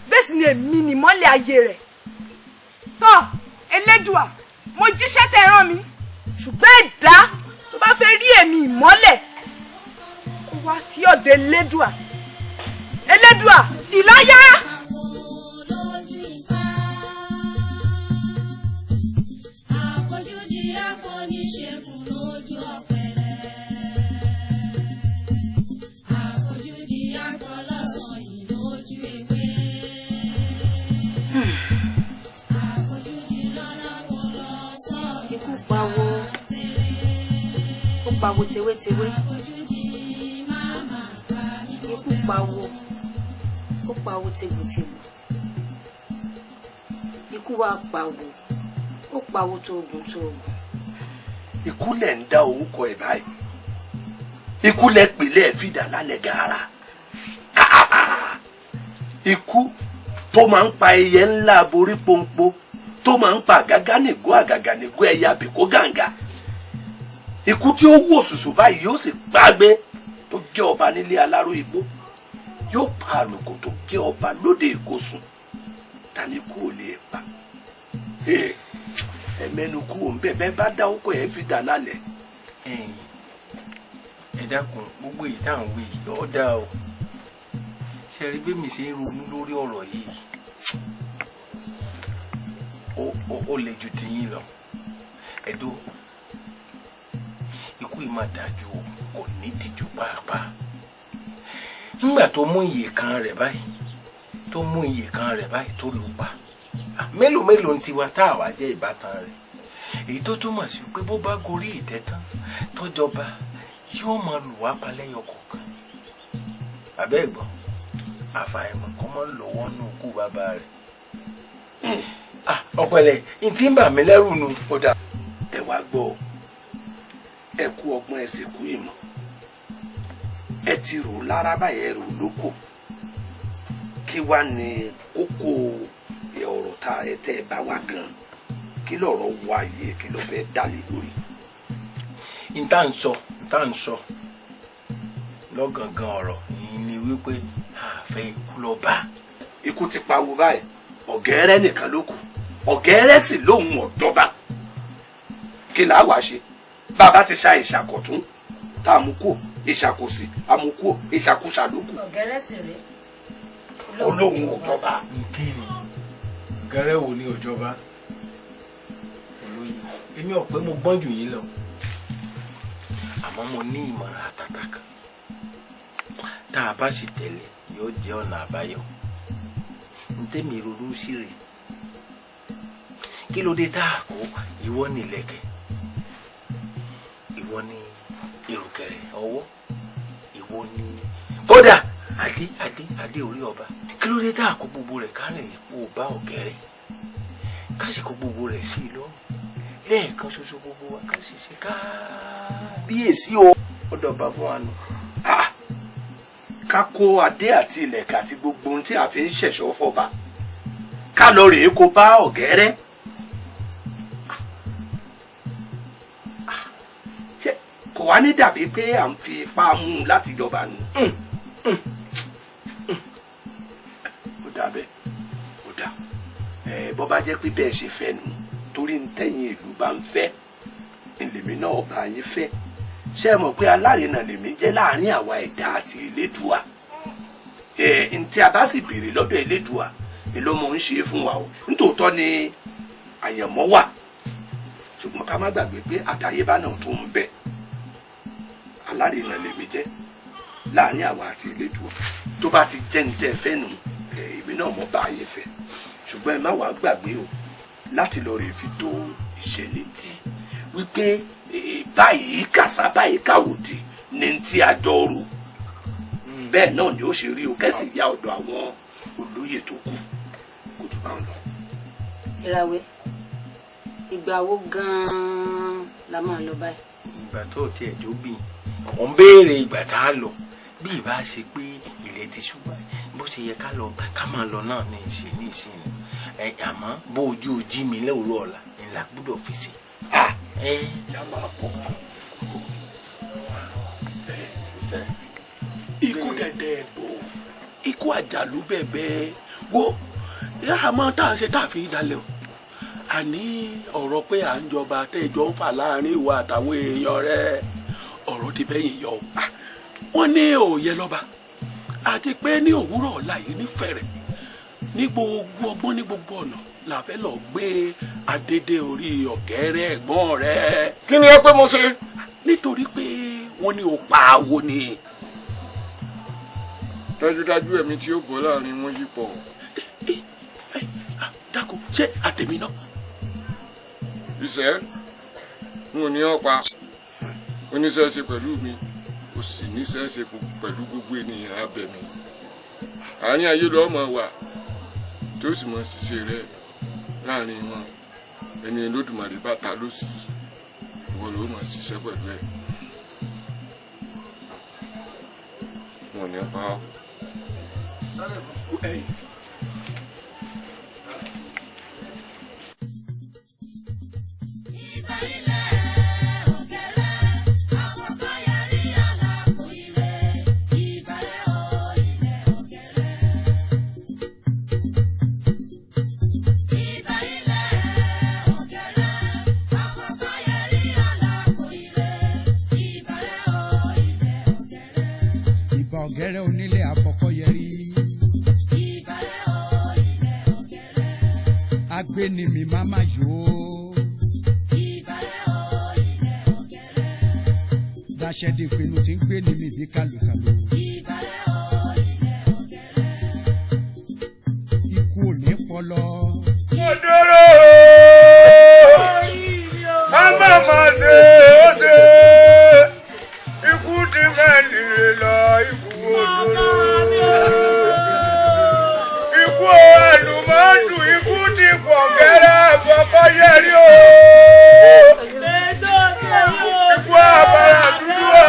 bẹ́ẹ̀ sì ni èmi ni mọ́lẹ̀ ayé rẹ̀ tọ́ Elédùà mo jíṣẹ́ tẹ́ rán mi ṣùgbọ́n ẹ̀dá tó bá fẹ́ rí èmi ìmọ́lẹ̀ kó wá sí ọ̀dọ̀ Elédùà Elédùà ìláyà. ikú pawó ó pawó tewétewé ikú pawó ó pawó tegbòtegbò ikú wa pawó ó pawó tóògùn tóògùn. ikú lẹ̀ ń dá orúkọ ẹ̀ báyìí ikú lẹ̀ pèlè fìdá lálẹ́ gàrà ikú tó máa ń pa ẹyẹ ńlá borí pọ́npọ́ tó máa ń pa àgàgànìgó ẹyẹ àbíkó gàǹgà ikú tí ó wò ṣùṣù báyìí yóò sì gbàgbé tó jẹ́ ọba nílé aláró igbó yóò pa àlùkò tó jẹ́ ọba lóde ìkósùn tani kú ò lè pa ẹ̀mẹ́nu kú òun bẹ́ẹ̀ bá dá ọkọ̀ ẹ̀ fi dà lálẹ́. ẹ dákun gbogbo èyí tá à ń wí yóò dáa o ṣe rí bí mi ṣe ń ronú lórí ọ̀rọ̀ yìí ó lè ju tiyín lọ ẹ̀dọ́ ikú yìí máa dájú o kò ní tìjú pàápàá nígbà tó mú iye kan rẹ̀ báyìí tó lù pa mélòó ń tiwa tá àwa jẹ́ ìbátan rẹ̀ èyí tó túmọ̀ sí pé bó bá gorí ìtẹ́ tán tọ́jọba yóò máa lù wá palẹ́yọ kọ̀ọ̀kan abẹ́ ẹ̀gbọ́n àfàìmọ̀ kọ́ mọ́ lọ́wọ́ nù kú bàbá rẹ̀ ọ̀pẹ̀lẹ̀ ìtì ń bà mí lẹ́rù nu. ó dà ẹ wá gbọ́ ẹ kú ọgbọ́n ẹ sì kú ìmọ̀ ẹ ti rò lára báyẹn rò lóko kí wá ní kókó ọ̀rọ̀ tá ẹ tẹ́ ẹ bá wá gan kí lọ̀rọ̀ wá yé kí ló fẹ́ dálé lórí. n tá n sọ lọ́gàngàn ọ̀rọ̀ yìí ni wípé àfẹ́ ikú lọ bá. ikú ti pawó báyìí ọ̀gẹ́rẹ́ nìkan ló kù ọ̀gẹ́rẹ́ sì lóhun ọ̀dọ́ba kí là á wá ṣe bàbá ti ṣa ìṣàkọ̀tún tá a mú kú ìṣàkóso àmúkú ìṣàkóso àlòkù. ọ̀gẹ́rẹ́ sì rèé olóhun ọ̀dọ́ba. nkíni gẹ́rẹ́ wo ni òjọba èmi ò pé mo gbọ́n jù yín lọ àmọ́ mo ní ìmọ̀ràn àtàtà kan tá a bá sì tẹ̀lé yóò jẹ́ ọ̀nà àbáyọ ntẹ́mi ronú sí rè kí ló dé tá a kó ìwọ ní ìlẹ̀kẹ̀ ìwọ ní ìrùkẹ̀rẹ̀ ọwọ́ ìwọ ní kódà adé orí ọba kí ló dé tá a kó gbogbo rẹ̀ kárẹ̀ ipò bá ọ̀gẹ́rẹ́ ká sì kó gbogbo rẹ̀ sí i lọ́rùn lẹ́ẹ̀kan ṣoṣo gbogbo wa ká sì ṣe kábíyèsí o ọ̀dọ̀ bá fún wa nù. ká kó adé àti ìlẹ̀kẹ̀ àti gbogbo ohun tí a fi ń ṣẹ̀ṣọ́ fọba ká lọ rèé kó bá ọ̀gẹ́rẹ́. kò wá ní dàbí pé à ń fi ipá mú un láti jọba nù. ó dà bẹ́ẹ̀ ó dà bọ́ bá jẹ́ pé bẹ́ẹ̀ ṣe fẹ́ nù torí ntẹ́yìn ìlú bá ń fẹ́ lèmi náà bá yín fẹ́ ṣé ẹ mọ̀ pé alárinà lèmi jẹ́ láàrin àwa ẹ̀dá àti Elédùà ntí a bá sì béèrè lọ́dọ̀ Elédùà ni ló mọ̀ ń ṣe fún wa o nítòótọ́ ni àyànmọ́ wà ṣùgbọ́n ká má gbàgbé pé àdáyébá náà tó ń bẹ alárinà lèmi jẹ́ láàrin àwa àti Elédùà tó bá ti jẹ́ ní tẹ́ ẹ fẹ́ nù èmi náà mọ̀ bá ayé fẹ́ ṣùgbọ́n ẹ má wàá gbàgbé o láti lọ rè fi tó ìṣẹ̀lẹ̀ tí wípé báyìí kàṣà báyìí káwòdì ní ti àjọ rò bẹ́ẹ̀ náà ni ó ṣe rí o kẹ́sì ya ọ̀dọ̀ àwọn olóyè tó kù kó tó bá ń lọ. ìràwé ìgbà wo gan-an la máa lọ báyìí. ìgbà tó tiẹ̀ jó bí ò ń béèrè ìgbà tá a lọ bí ìbá ṣe pé ilẹ̀ ti ṣùgbọ́n bó ṣe yẹ ká lọ ká máa lọ náà ní ìsìn àmọ́ bó ojú ojí mi lẹ́wọ̀rọ̀ ọ̀la ńlá gbọ́dọ̀ fi ṣe. ìyá máa pọ̀ ikú dẹ̀dẹ̀ ẹ̀bọ̀ ikú àjàlú bẹ̀bẹ̀ wo àmọ́ tá a ṣe tá a fi dalẹ̀ o àní ọ̀rọ̀ pé à ń jọba tẹ́jọ́ ń fà láàrin ìwà àtàwọn èèyàn rẹ̀ ọ̀rọ̀ ti bẹ́yìn yọ o wọ́n ní òye lọ́ba àti pé ní òwúrọ̀ ọ̀la yìí nífẹ̀ẹ́ rẹ̀ ní gbogbo ọgbọ́n ní gbogbo ọ̀nà la fẹ́ lọ gbé adédé orí ọ̀gẹ́rẹ́ ẹ̀gbọ́n rẹ̀. kí ni ẹ pé mo ṣe. nítorí pé wọ́n ní o pa awo ni. dájúdájú ẹ̀mí tí ó bọ́ láàrin wọn yí pọ̀. dákun ṣé àtẹ̀mí náà. ìṣẹ́ n ò ní ọ́ pa oníṣẹ́ ṣe pẹ̀lú mi o sì níṣẹ́ ṣe pẹ̀lú gbogbo ènìyàn abẹ̀mí àárín ayé lọ́ọ́ mọ̀ wà tó sì mọ̀ ṣiṣẹ́ rẹ̀ láàrin wọn ẹni Olódùmarè bá ta ló sì ìwọ ló mọ̀ ṣiṣẹ́ pẹ̀lú ẹ̀ wọn ò ní pa ọ́. ọ̀gẹ́rẹ́ onílé àfọkọ́yẹrí. agbéni mi máma yó. daṣẹ́ di pinnu tí ń gbé ní mi bí kálukàlù. ikú ò ní pọlọ. mo dúró ká má má ṣe ó ṣe ikú ti mẹ́lì lọ ikú òdòdó ikú àlùmọ́ọ́dù ikú ti pọ̀ gẹ́rẹ́ fọkọ́yẹrí o ikú àbàrà dúdú o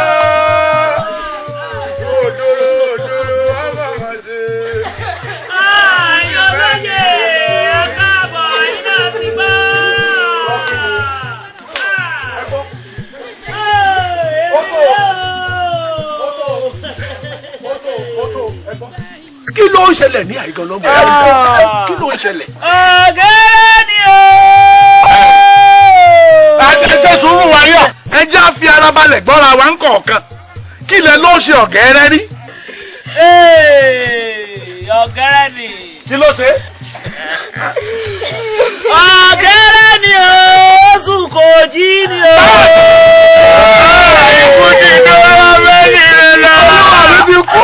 òdòdó òdòdó àmàmàṣe. ayọ̀ lóye káàbọ̀ iná ti bá. kí ló ń ṣẹlẹ̀ ní àìgàn lọ́mọ kí ló ń ṣẹlẹ̀. ọ̀gẹ́rẹ́ ni o. àjẹsẹ̀ sùúrù wáyọ̀ ẹ jẹ́ àfi ara balẹ̀ gbọ́ra wa ń kọ̀ọ̀kan kí lẹ ló ṣe ọ̀gẹ́rẹ́ rí. ọ̀gẹ́rẹ́ ni. kí ló ṣe. ọ̀gẹ́rẹ́ ni o oṣù kò jí ni o. ikú ti dọ́rọ́ mẹ́lì rẹ̀ lọ. olúwa ti kú.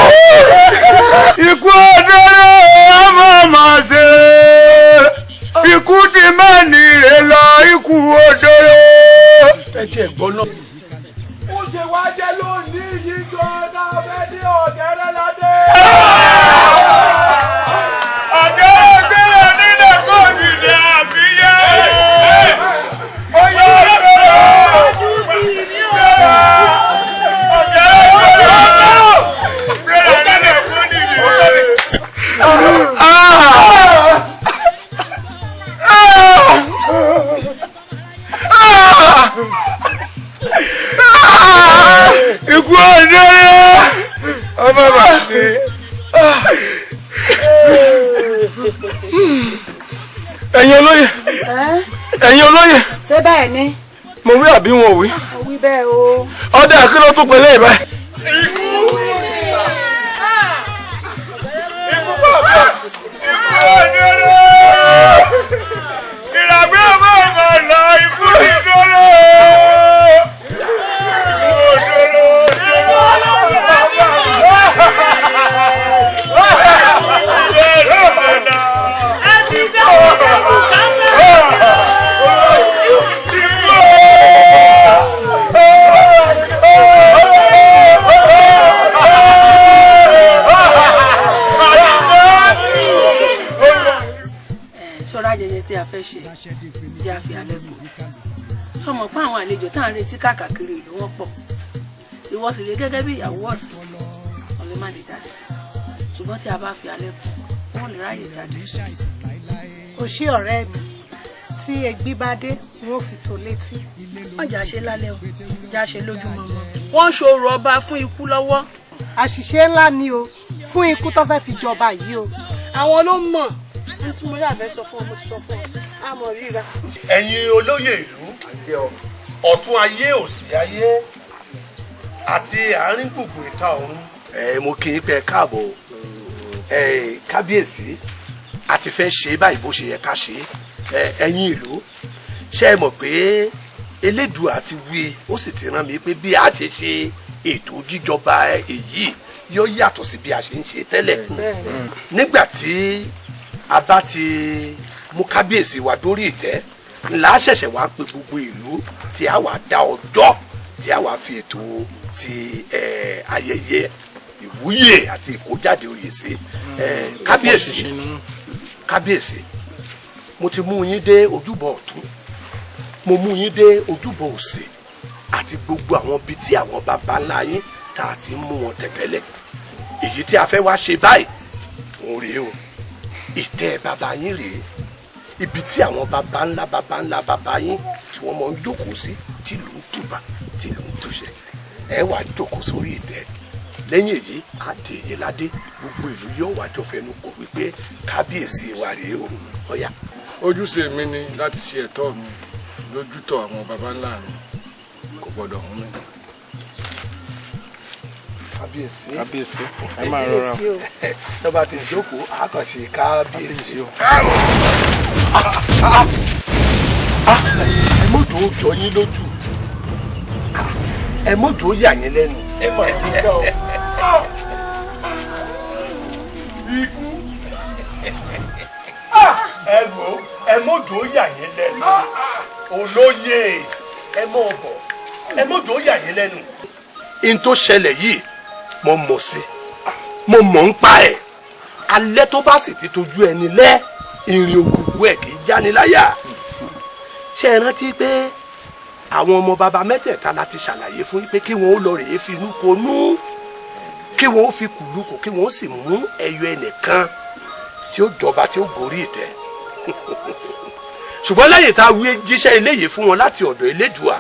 ikú òdòdó ọmọ máa ṣe. ikú ti mẹ́lì rẹ̀ lọ ikú òdòdó. ẹ tiẹ̀ gbọ́ náà. ó ṣe wá jẹ́ lónìí yìí gan-an fẹ́ ní ọ̀gẹ́rẹ́ ládé. ọ̀gẹ́rẹ́ nílẹ̀ kò dìde àfiyẹ́. ó yẹ ọ̀gẹ́rẹ́. ikú ọdẹ ọmọ bàbá mi. ẹ̀yin olóyè ẹ̀yin olóyè. ṣé bẹ́ẹ̀ ni. mo wí àbí wọn ò wí. ó wí bẹ́ẹ̀ o. ọdẹ kí ló tún pẹ̀lẹ́ ìbá. ikú bàbá ikú ọdẹ. sọ́ra jẹjẹ tí a fẹ́ ṣe jẹ́ àfi alẹ́ kù sọmọ fún àwọn àlejò tá à ń retí káàkiri ìlú wọn pọ̀ ìwọ sì rí gẹ́gẹ́ bí ìyàwó ọ̀sìn wọn lè má lè jáde sí ṣùgbọ́n tí a bá fi alẹ́ kù wọn lè ráyè jáde sí. o ṣé ọ̀rẹ́ mi tí egbí bá dé wọn ò fi tó létí. ọjà ṣe lálẹ́ o ìjà ṣe lójúmọ́ wọn. wọ́n ṣòro ọba fún ikú lọ́wọ́. àṣìṣe ńlá ni o fún ikú tó fẹ́ fi jọba yìí o. àwọn ló mọ̀ ní tí mo yàgbẹ́ sọ fún ọ mo ti sọ fún ọ àmọ́ ríra. ẹ̀yin olóyè ìlú ọ̀tún ayé òsì ayé àti àárín gbùngbùn ìta ọ̀run. mo kì í pẹ́ káàbọ̀ kábíyèsí a ti fẹ́ ṣe báyìí bó ṣe yẹ ká ṣe ẹ̀yin ìlú ṣe é mọ̀ pé Elédùà ti wí ó sì ti rán mi pé bí a ṣe ṣe ètò jíjọba èyí yóò yàtọ̀ sí bí a ṣe ń ṣe tẹ́lẹ̀ nígbà tí a bá ti mú kábíyèsí wa dórí ìtẹ́ ńlá ṣẹ̀ṣẹ̀ wá pé gbogbo ìlú tí a wà dá ọjọ́ tí a wà fi ètò ti ayẹyẹ ìwúyè àti ìkójáde oyè sí kábíyèsí mo ti mú yín dé ojúbọ ọ̀tún mo mú yín dé ojúbọ òsì àti gbogbo àwọn ibi tí àwọn baba ńlá yín tá a ti mú wọn tẹ̀tẹ́lẹ̀ èyí tí a fẹ́ wá ṣe báyìí òun rèé o ìtẹ́ baba yín rèé ibi tí àwọn baba ńlá baba yín tí wọ́n máa ń jókòó sí tìlú ń tùbà tìlú ń túṣẹ ẹ wà jókòó sórí ìtẹ́ lẹ́yìn èyí adéyeládé gbogbo ìlú yóò wá jọ fẹnu kò wípé kábíyèsí wa rèé o ọ̀yà. ojúṣe mi ni láti ṣe ẹ̀tọ́ mi lójútọ̀ àwọn baba ńlá mi kò gbọ́dọ̀ hún mi. kábíyèsí ẹ máa rọra tó bá ti jókòó àkànṣe kábíyèsí o. ẹ mọ̀jọ́ ó jọ yín lójú ẹ mọ̀jọ́ ó yà yín lẹ́nu. ẹ mọ̀ ẹ́ nígbà o. ikú ẹ wò ẹ mọ̀jọ́ ó yà yín lẹ́nu olóyè ẹ mọ̀ bọ̀ ẹ mọ̀jọ́ ó yà yín lẹ́nu. n tó ṣẹlẹ̀ yìí mo mọ̀ sí mo mọ̀ ń pa ẹ̀ alẹ́ tó bá sì ti tójú ẹni lẹ́ ìrìn òkùnkùn ẹ̀ kì í jáni láyà ṣe é rántí pé àwọn ọmọ baba mẹ́tẹ̀ẹ̀ta la ti ṣàlàyé fún yín pé kí wọ́n ó lọ rèé fi inú konú kí wọ́n ó fi kùlùkù kí wọ́n ó sì mú ẹyọ ẹnìkan tí ó jọba tí ó gorí ìtẹ́ ṣùgbọ́n lẹ́yìn tá a wí jíṣẹ́ eléyìí fún wọn láti ọ̀dọ̀ Elédùà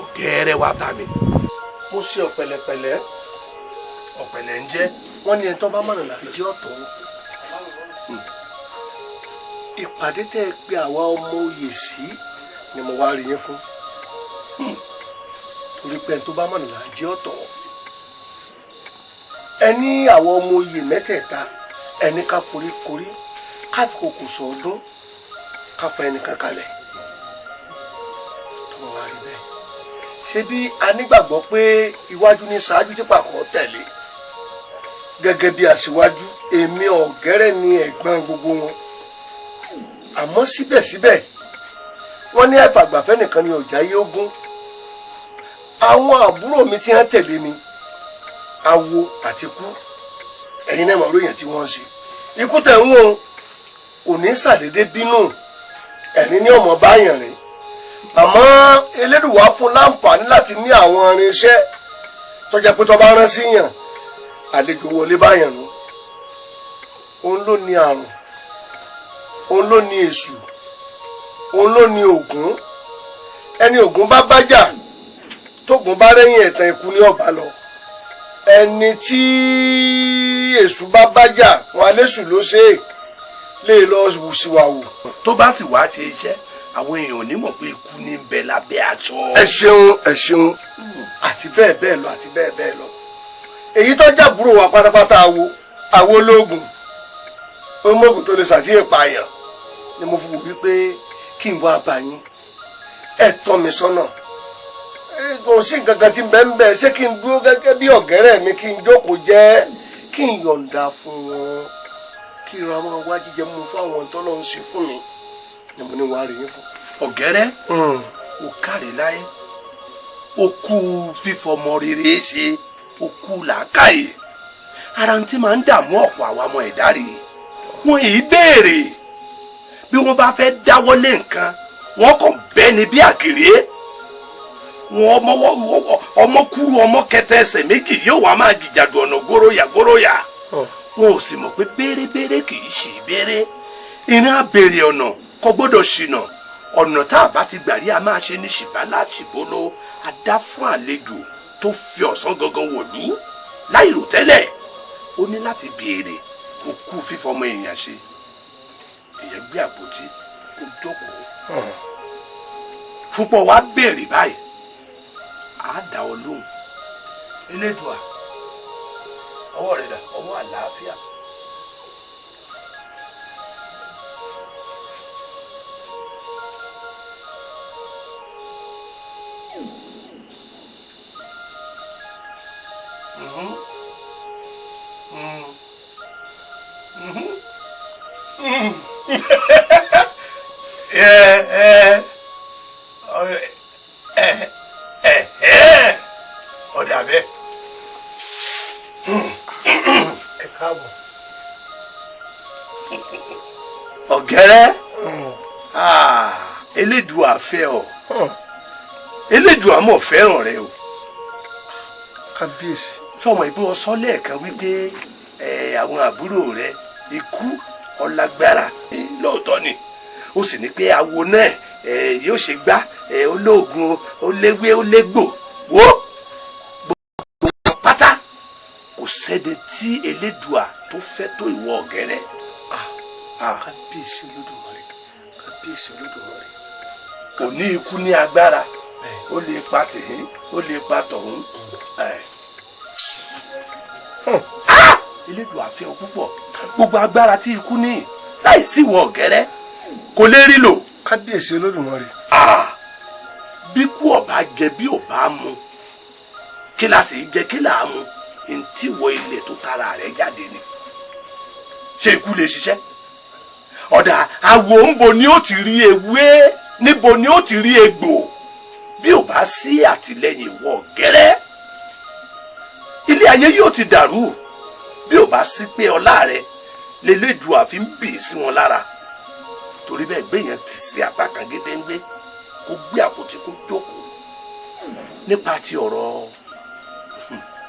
ọ̀gẹ́rẹ́ wá bá mi. mo ṣe ọ̀pẹ̀lẹ̀pẹ̀lẹ̀ ọ̀pẹ̀lẹ̀ ń jẹ́ wọ́n ní ẹni tó bá mọ̀nà láti jẹ́ ọ̀tọ̀ ìpàdé tẹ́ ẹ pé àwa ọmọ oyè sí ni mo wá rí yín fún torí pé ẹni tó bá mọ̀nà láti jẹ́ ọ̀tọ̀ ẹni àwọn ọmọ oyè mẹ́tẹ̀ẹ̀ta ẹni ká foríkorí ká fi kòkò sọ̀ọ́dún ká fa ẹnìkan kalẹ̀ tó wá rí bẹ́ẹ̀ ṣé bí a nígbàgbọ́ pé iwájú ní ṣáájú tí pàkọ́ tẹ̀lé gẹ́gẹ́ bí aṣíwájú èmi ọ̀gẹ́rẹ́ ni ẹ̀gbọ́n gbogbo wọn àmọ́ síbẹ̀síbẹ̀ wọ́n ní àfàgbàfẹ́ nìkan ni ọ̀já yóò gún àwọn àbúrò mi tí wọ́n tẹ̀lé mi awo àti kú ẹ̀yin náà mọ̀ lóyìn tí wọ́n ń ṣe ikú tẹ̀ ń wọ́n kò ní ṣàdédé bínú ẹ̀rín ní ọmọ báyàn rìn àmọ́ Elédùwà fún láǹfààní láti ní àwọn irinṣẹ́ tó jẹ́ pé tó bá rán síyàn àlejò wọlé báyàn nù òun ló ní àrùn òun ló ní èṣù òun ló ní ògún ẹni ògún bá bájà tógún bá rẹ́yìn ẹ̀tàn ikú ní ọ̀bá lọ ẹni tí èṣù bá bájà wọn alẹ́sù ló ṣe é lè lọ wùsíwàwù. tó bá sì wá ṣe iṣẹ́ àwọn èèyàn ò ní mọ̀ pé ikú ní bẹ lábẹ́ aṣọ. ẹ ṣeun àti bẹ́ẹ̀ bẹ́ẹ̀ lọ àti bẹ́ẹ̀ bẹ́ẹ̀ lọ èyí tó jàbúrò wa pátápátá àwo ológun ológun tó lè ṣàtìyẹ pààyàn ni mo fi wò wípé kí n wá bá yín ẹ tọ́ mi sọ́nà kò sí nǹkan kan tí ń bẹ ń bẹ ṣé kí n dúró gẹ́gẹ́ bí ọ̀gẹ́rẹ́ mi kí n jókòó jẹ́ kí n yọ̀ǹda fún wọn kí n ra wọn wá jíjẹ mú fún àwọn tó lọ́n ṣe fún mi ni mo ní wàá rí yín fún. ọ̀gẹ́rẹ́ o káre láyé o kú fífọmọ rere ṣe o kú làákàyè ara tí máa ń dààmú ọ̀pọ̀ àwọn ọmọ ẹ̀dá rèé wọn yìí béèrè bí wọ́n bá fẹ́ dáwọ́lé nǹkan wọ́n kàn bẹ́ẹ̀ ni bí àgèrè wọn ọmọ kúrú ọmọ kẹtẹ ẹsẹ̀ méjì yóò wá máa jìjàdù ọ̀nà góróyà wọn ò sì mọ̀ pé bérebére kì í ṣì béèrè iná béèrè ọ̀nà kò gbọ́dọ̀ ṣìnà ọ̀nà tá a bá ti gbà rí a máa ṣe ní ṣìbálà ṣìbóló adá fún àlejò tó fi ọ̀sán gangan wò ní láì rò tẹ́lẹ̀ ó ní láti béèrè kó kú fífọmọ èèyàn ṣe èèyàn gbé àpótí kó jókòó fúnpọ̀ wá béèrè báyìí á dá ọ lóhùn Elédùà ọwọ́ rẹ̀ dà ọwọ́ àlàáfíà. ọ̀dà bẹ́ẹ̀ ẹ káàbọ̀ ọ̀gẹ́rẹ́ Elédùà fẹ́ ọ Elédùà mọ̀ fẹ́ràn rẹ o kábíyèsí sọmọ ìbí wọn sọ lẹ́ẹ̀kan wípé àwọn àbúrò rẹ ikú ọlágbára lóòótọ́ ni ó sì ní pé awo náà yóò ṣe gbá olóògùn oléwé olégbò wó gbogbo pátá kò sẹ́ni tí Elédùà tó fẹ́ tó ìwọ ọ̀gẹ́rẹ́ kábíyèsí Olódùmarè kábíyèsí Olódùmarè kò ní ikú ní agbára ó lè pa tìhín ó lè pa tọ̀hún Elédùà fẹ́ ọ púpọ̀ gbogbo agbára tí ikú ní láì sí ìwọ ọ̀gẹ́rẹ́ kò lè rí lò. kábíyèsí Olódùmarè. bí kú ọba jẹ bí ọba mu kí la sì jẹ kí là á mu ntí wọ ilẹ̀ tó tara rẹ̀ jáde ni ṣé ikú lè ṣiṣẹ́ ọ̀dà àwọ̀ ńbo ni ó ti rí ewé níbo ni ó ti rí egbò bí ò bá sí àtìlẹ́yìn ìwọ ọ̀gẹ́rẹ́ ilé ayé yóò ti dàrú bí ò bá sí pé ọlá rẹ l'Elédùà fi ń bì sí wọn lára torí bẹ́ẹ̀ gbẹ̀yàn tì sí apá kan gédéńgbé kó gbé àpótí kó jókòó nípa ti ọ̀rọ̀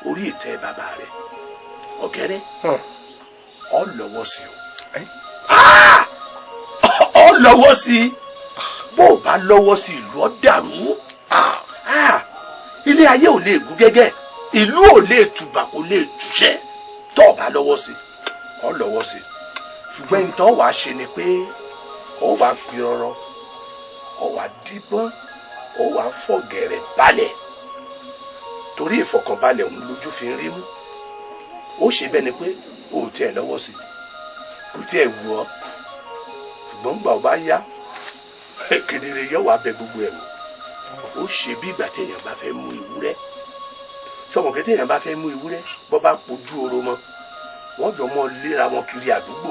orí ìtẹ́ bàbá rẹ ọ̀gẹ́rẹ́ ọ lọ́wọ́ sí ọ lọ́wọ́ sí bó o bá lọ́wọ́ sí ìlú ọ dàrú ilé ayé ò lè gún gẹ́gẹ́ ìlú ò lè tùbà kò lè túṣẹ́ tó o bá lọ́wọ́ sí ọ lọ́wọ́ sí ṣùgbọ́n nǹkan wàá ṣe ni pé ó wàá pirọrọ ó wàá díbọ́n ó wàá fọ̀gẹ̀rẹ̀ balẹ̀ torí ìfọ̀kànbalẹ̀ òun lójú fi ń rí mú ó ṣe bẹ́ẹ̀ ni pé ó ò tiẹ̀ lọ́wọ́ sí kò tiẹ̀ wù ọ́ ṣùgbọ́n gbà ó bá yá kedere yẹ wàá bẹ gbogbo ẹ̀ wò ó ṣe bí ìgbà téèyàn bá fẹ́ mú ewúrẹ́ sọmọkẹ́ téèyàn bá fẹ́ mú ewúrẹ́ bọ́ bá pojú oró mọ́ wọ́n jọ mọ́ léra wọn kiri àdúgbò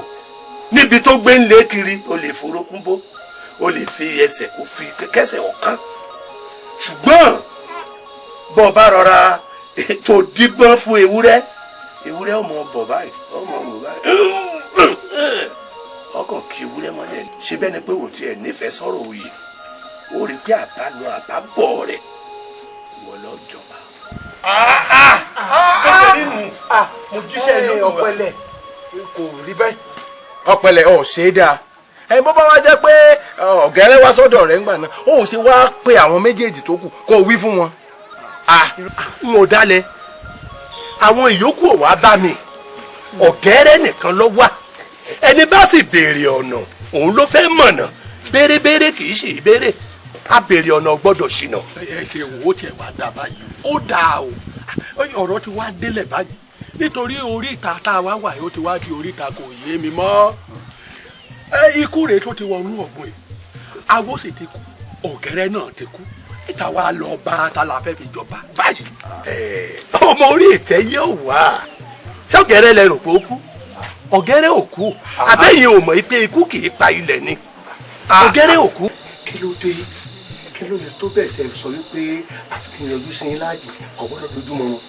níbi tó gbé ń lé kiri o lè forókún bó o lè fi ẹsẹ̀ kó fi kẹsẹ̀ ọ̀kan ṣùgbọ́n bọ́ bá rọra tó díbọ́n fún ewúrẹ́ ọmọ bọ̀ báyìí ọmọ wò báyìí ọkàn kí ewúrẹ́ mọ́lẹ̀ ṣe bẹ́ẹ̀ ni pé wò tiẹ̀ nífẹ̀ẹ́ sọ̀rọ̀ òye ó rí pé àbálọ àbábọ̀ rẹ̀ wọ́n lọ jọba. mo jíṣẹ́ inú ọ̀pẹ̀lẹ̀ kò rí bẹ́ẹ̀ ọ̀pẹ̀lẹ̀ ọ̀ ṣe é dáa ẹ bó bá wá jẹ́ pé ọ̀gẹ́rẹ́ wá sọ́dọ̀ rẹ̀ ńgbà náà ó sì wá pé àwọn méjèèjì tó kù kó wí fún wọn. n ò dalẹ̀ àwọn ìyókù ò wá bá mi ọ̀gẹ́rẹ́ nìkan ló wà ẹni bá sì béèrè ọ̀nà òun ló fẹ́ mọ̀nà béèrè kì í ṣe ìbéèrè a béèrè ọ̀nà gbọ́dọ̀ ṣìnà. ẹ ṣe wò ó tiẹ̀ wá dá báyìí ó dáa o ọ̀rọ̀ ti wá délẹ̀ báyìí nítorí oríta tá a wá wà yìí ó ti wá di oríta kò yé mi mọ́ ikú rèé tó ti wọnú ọ̀gbun yìí awo sì ti kú ọ̀gẹ́rẹ́ náà ti kú ìta wa lọ bá ta la fẹ́ fi jọba báyìí. ọmọ orí ìtẹ́ yóò wá ṣọ́gẹ́rẹ́ lẹ rò pé ó kú ọ̀gẹ́rẹ́ ò kú abẹ́yìn ò mọ̀ pé ikú kì í pa ilẹ̀ ni ọ̀gẹ́rẹ́ ò kú. kí ló dé kí ló lè tó bẹ́ẹ̀ tẹ́ sọ wípé àfikún yọjú sí yín láàjì kò gbọ́dọ̀ dojúmọ́ wọn.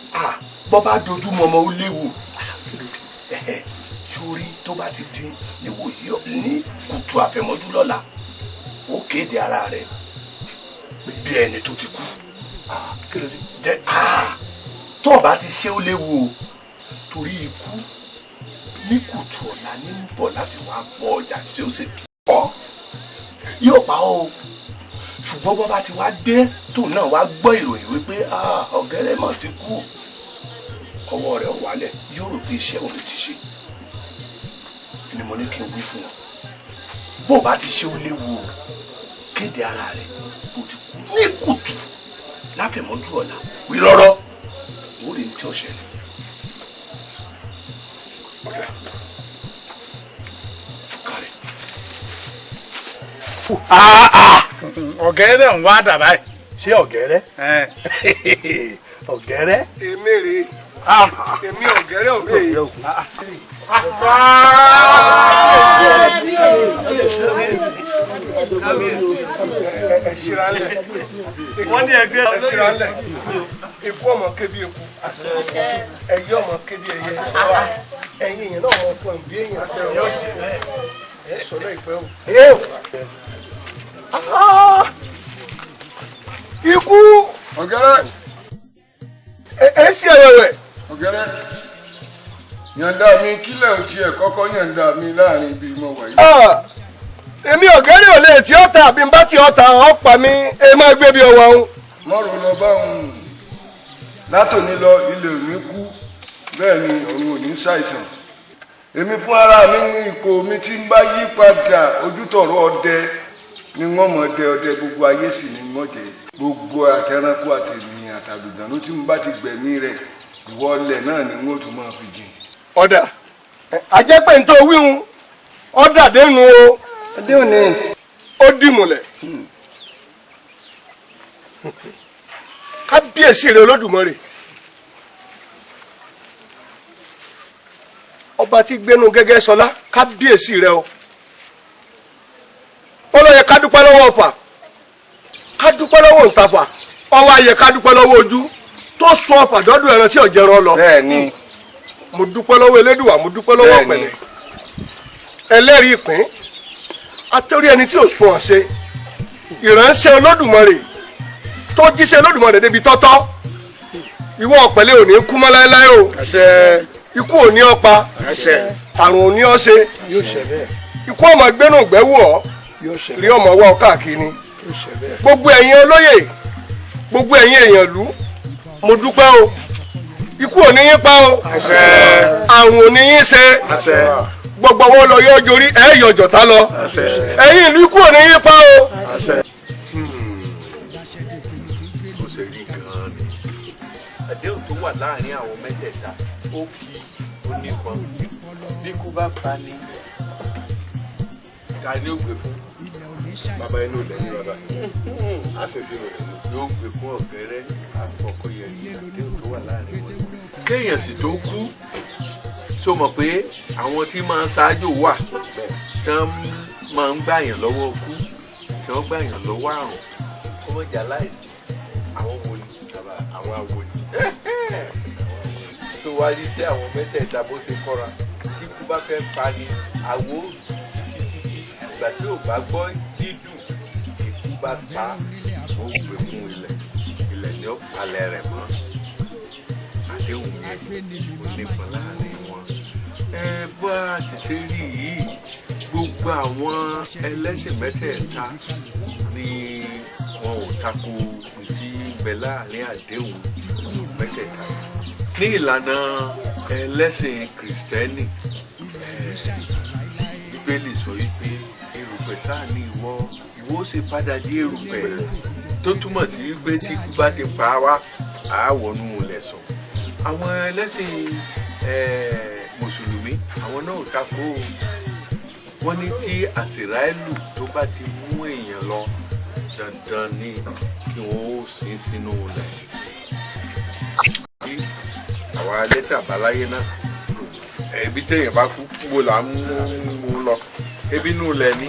bọ́ bá dojúmọ́ wọn ó léwu sórí tó bá ti di ìwòye ní kùtù ètùtù àfẹ̀mọ́jú lọ́la ó kéde ara rẹ̀ bí ẹni tó ti kú. tó o bá ti ṣe ó léwu o torí ikú ní kùtù ọ̀la ní ń bọ̀ láti wá bọ ọjà tí ó sì kọ́ yóò pa ọ́ o ṣùgbọ́n bọ́ bá ti wá dé tóun náà wá gbọ́ ìròyìn wípé ọ̀gẹ́rẹ́ mọ̀ ti kú ọwọ́ rẹ̀ wálẹ̀ yóò rò pé iṣẹ́ òun ti ṣe ni mo ní kí n wí fún wọn bó o bá ti ṣe ó léwu o kéde ara rẹ̀ bó ti kú ní kùtù láfẹ̀mọ́jú ọ̀la wí rọ́rọ́ ó rí ní tí ó ṣẹlẹ̀. ọ̀gẹ́rẹ́ ń wá dà báyìí. ṣé ọ̀gẹ́rẹ́? ọ̀gẹ́rẹ́? èmi rè èmi ọ̀gẹ́rẹ́ òwe. ẹ ṣíra lẹ̀ wọ́n ní ẹgbẹ́ ẹ ṣíra lẹ̀ ikú ọmọ kébi eku ẹyẹ ọmọ kébi ẹyẹ ẹyin èèyàn náà ọmọ ọkọ ìbí èèyàn ẹ sọ náà ìpẹ́ o. ikú ọ̀gẹ́rẹ́ ẹ ṣí ẹ̀wẹ̀wẹ̀. ọ̀gẹ́rẹ́ yànda mi kílẹ̀ ò tiẹ̀ kọ́kọ́ yànda mi láàrin ibi mo wà yìí. èmi ọ̀gẹ́rẹ́ ò lè tí ọ̀tá àbí n bá tí ọ̀tá ọ̀pá mi ẹ máa gbé bí ọwọ́ ọ̀hún. mọ́rùn lọ bá òun látòní lọ ilé ò ní kú bẹ́ẹ̀ ni ọ̀run ò ní ṣàìsàn èmi fún ara mi ní ipò mi tí ń bá yí padà ojútọ̀rọ̀ ọdẹ ni wọ́n mọ̀ ọdẹ gbogbo ayé sì ni wọ́n jẹ gbogbo àtẹranko àtẹnìyàn àtàlùdànù tí mo bá ti gbẹ̀mí rẹ̀ ìwọlẹ̀ náà ni wọ́n tún máa fi jìn. ọ̀dà àjẹpẹ́ ní tó wíhun ọ̀dà dénú o adéhùn ni ó dìmùlẹ̀ kábíyèsí rẹ olódùmarè ọba tí gbénu gẹ́gẹ́ sọlá kábíyèsí rẹ o ó lọ yẹ ká dúpẹ́ lọ́wọ́ ọ̀fà ká dúpẹ́ lọ́wọ́ ntàfà ọwọ́ ayẹ ká dúpẹ́ lọ́wọ́ ojú tó sún ọ̀fà dọ́dún ẹran tí ọ̀jẹ̀ rán lọ. bẹ́ẹ̀ni mo dúpẹ́ lọ́wọ́ elédùwà mo dúpẹ́ lọ́wọ́ ọ̀pẹ̀lẹ̀ ẹlẹ́rìí ìpín atẹ́rí ẹni tí ò sun ọ̀ṣẹ́ ìránṣẹ́ olódùmarè tó jíṣẹ́ olódùmarè débi tọ́tọ́ ìwọ ọ̀pẹ̀lẹ̀ ò ní kú mọ́ láéláé o ikú ò ní ọ̀pá àrùn ò ní ọ̀ṣẹ́ ikú ọmọ gbẹ́nu gbẹ́wò ọ́ rí ọmọ wá ọ káàkiri gbogbo ẹ̀yin olóyè gbogbo ẹ̀yin èèyàn lú mo dúpẹ́ o ikú ò ní yín pa o àrùn ò ní yín ṣe gbogbo wọn lọ yọ jorí ẹ yọ jọta lọ ẹ̀yin ìlú ikú ò ní yín pa o. àdéhùn tó wà láàrin àwọn mẹ́tẹ̀ẹ̀ta ó kí ó nípọn bí kú bá pa ni ta ni ó gbé fún bàbá inú ilẹ̀ ní bàbá àṣẹṣe rẹ̀ yóò gbé fún ọ̀gẹ́rẹ́ àkọ́kọ́ yẹn ní àdéhùn tó wà láàrin wọn. kéèyàn sì tó kú tó mọ̀ pé àwọn tí máa ń ṣáájú wà tí wọ́n máa ń gbàyàn lọ́wọ́ kú tí wọ́n gbàyàn lọ́wọ́ àrùn kó mọ̀ jà láìsí àwọn wòlíì àwọn àwòlíì tó wá rí sí àwọn mẹ́tẹ̀ẹ̀ta bó ṣe kọ́ra tí kú bá fẹ́ pa ni àwo ìgbà tí ò bá gbọ́ dídùn ikú bá pa ó gbé fún ilẹ̀ ní ó palẹ̀ rẹ̀ mọ́ àdéhùn yẹn kò nípa láàrin wọn. bó a ti ṣe rí yìí gbogbo àwọn ẹlẹ́sìn mẹ́tẹ̀ẹ̀ta ni wọn ò tako tí ń bẹ láàrin àdéhùn mẹ́tẹ̀ẹ̀ta ní ìlànà ẹlẹ́sìn kìrìsìtẹ́nì bíbélì sọ wípé erùpẹ̀ sáà ní ìwọ ó ṣe padà di erùpẹ̀ tó túmọ̀ sí wípé tí ikú bá ti pa wá àáwọ̀nù ilẹ̀ sọ àwọn ẹlẹ́sìn mùsùlùmí àwọn náà ò tako wọ́n ní tí àsìráìlù tó bá ti mú èèyàn lọ dandan ni kí wọ́n ó sin sínú ilẹ̀ àwọn ẹlẹ́sìn àbáláyé náà ẹbí téèyàn bá kú wo là ń mú lọ ebi inú ilẹ̀ ni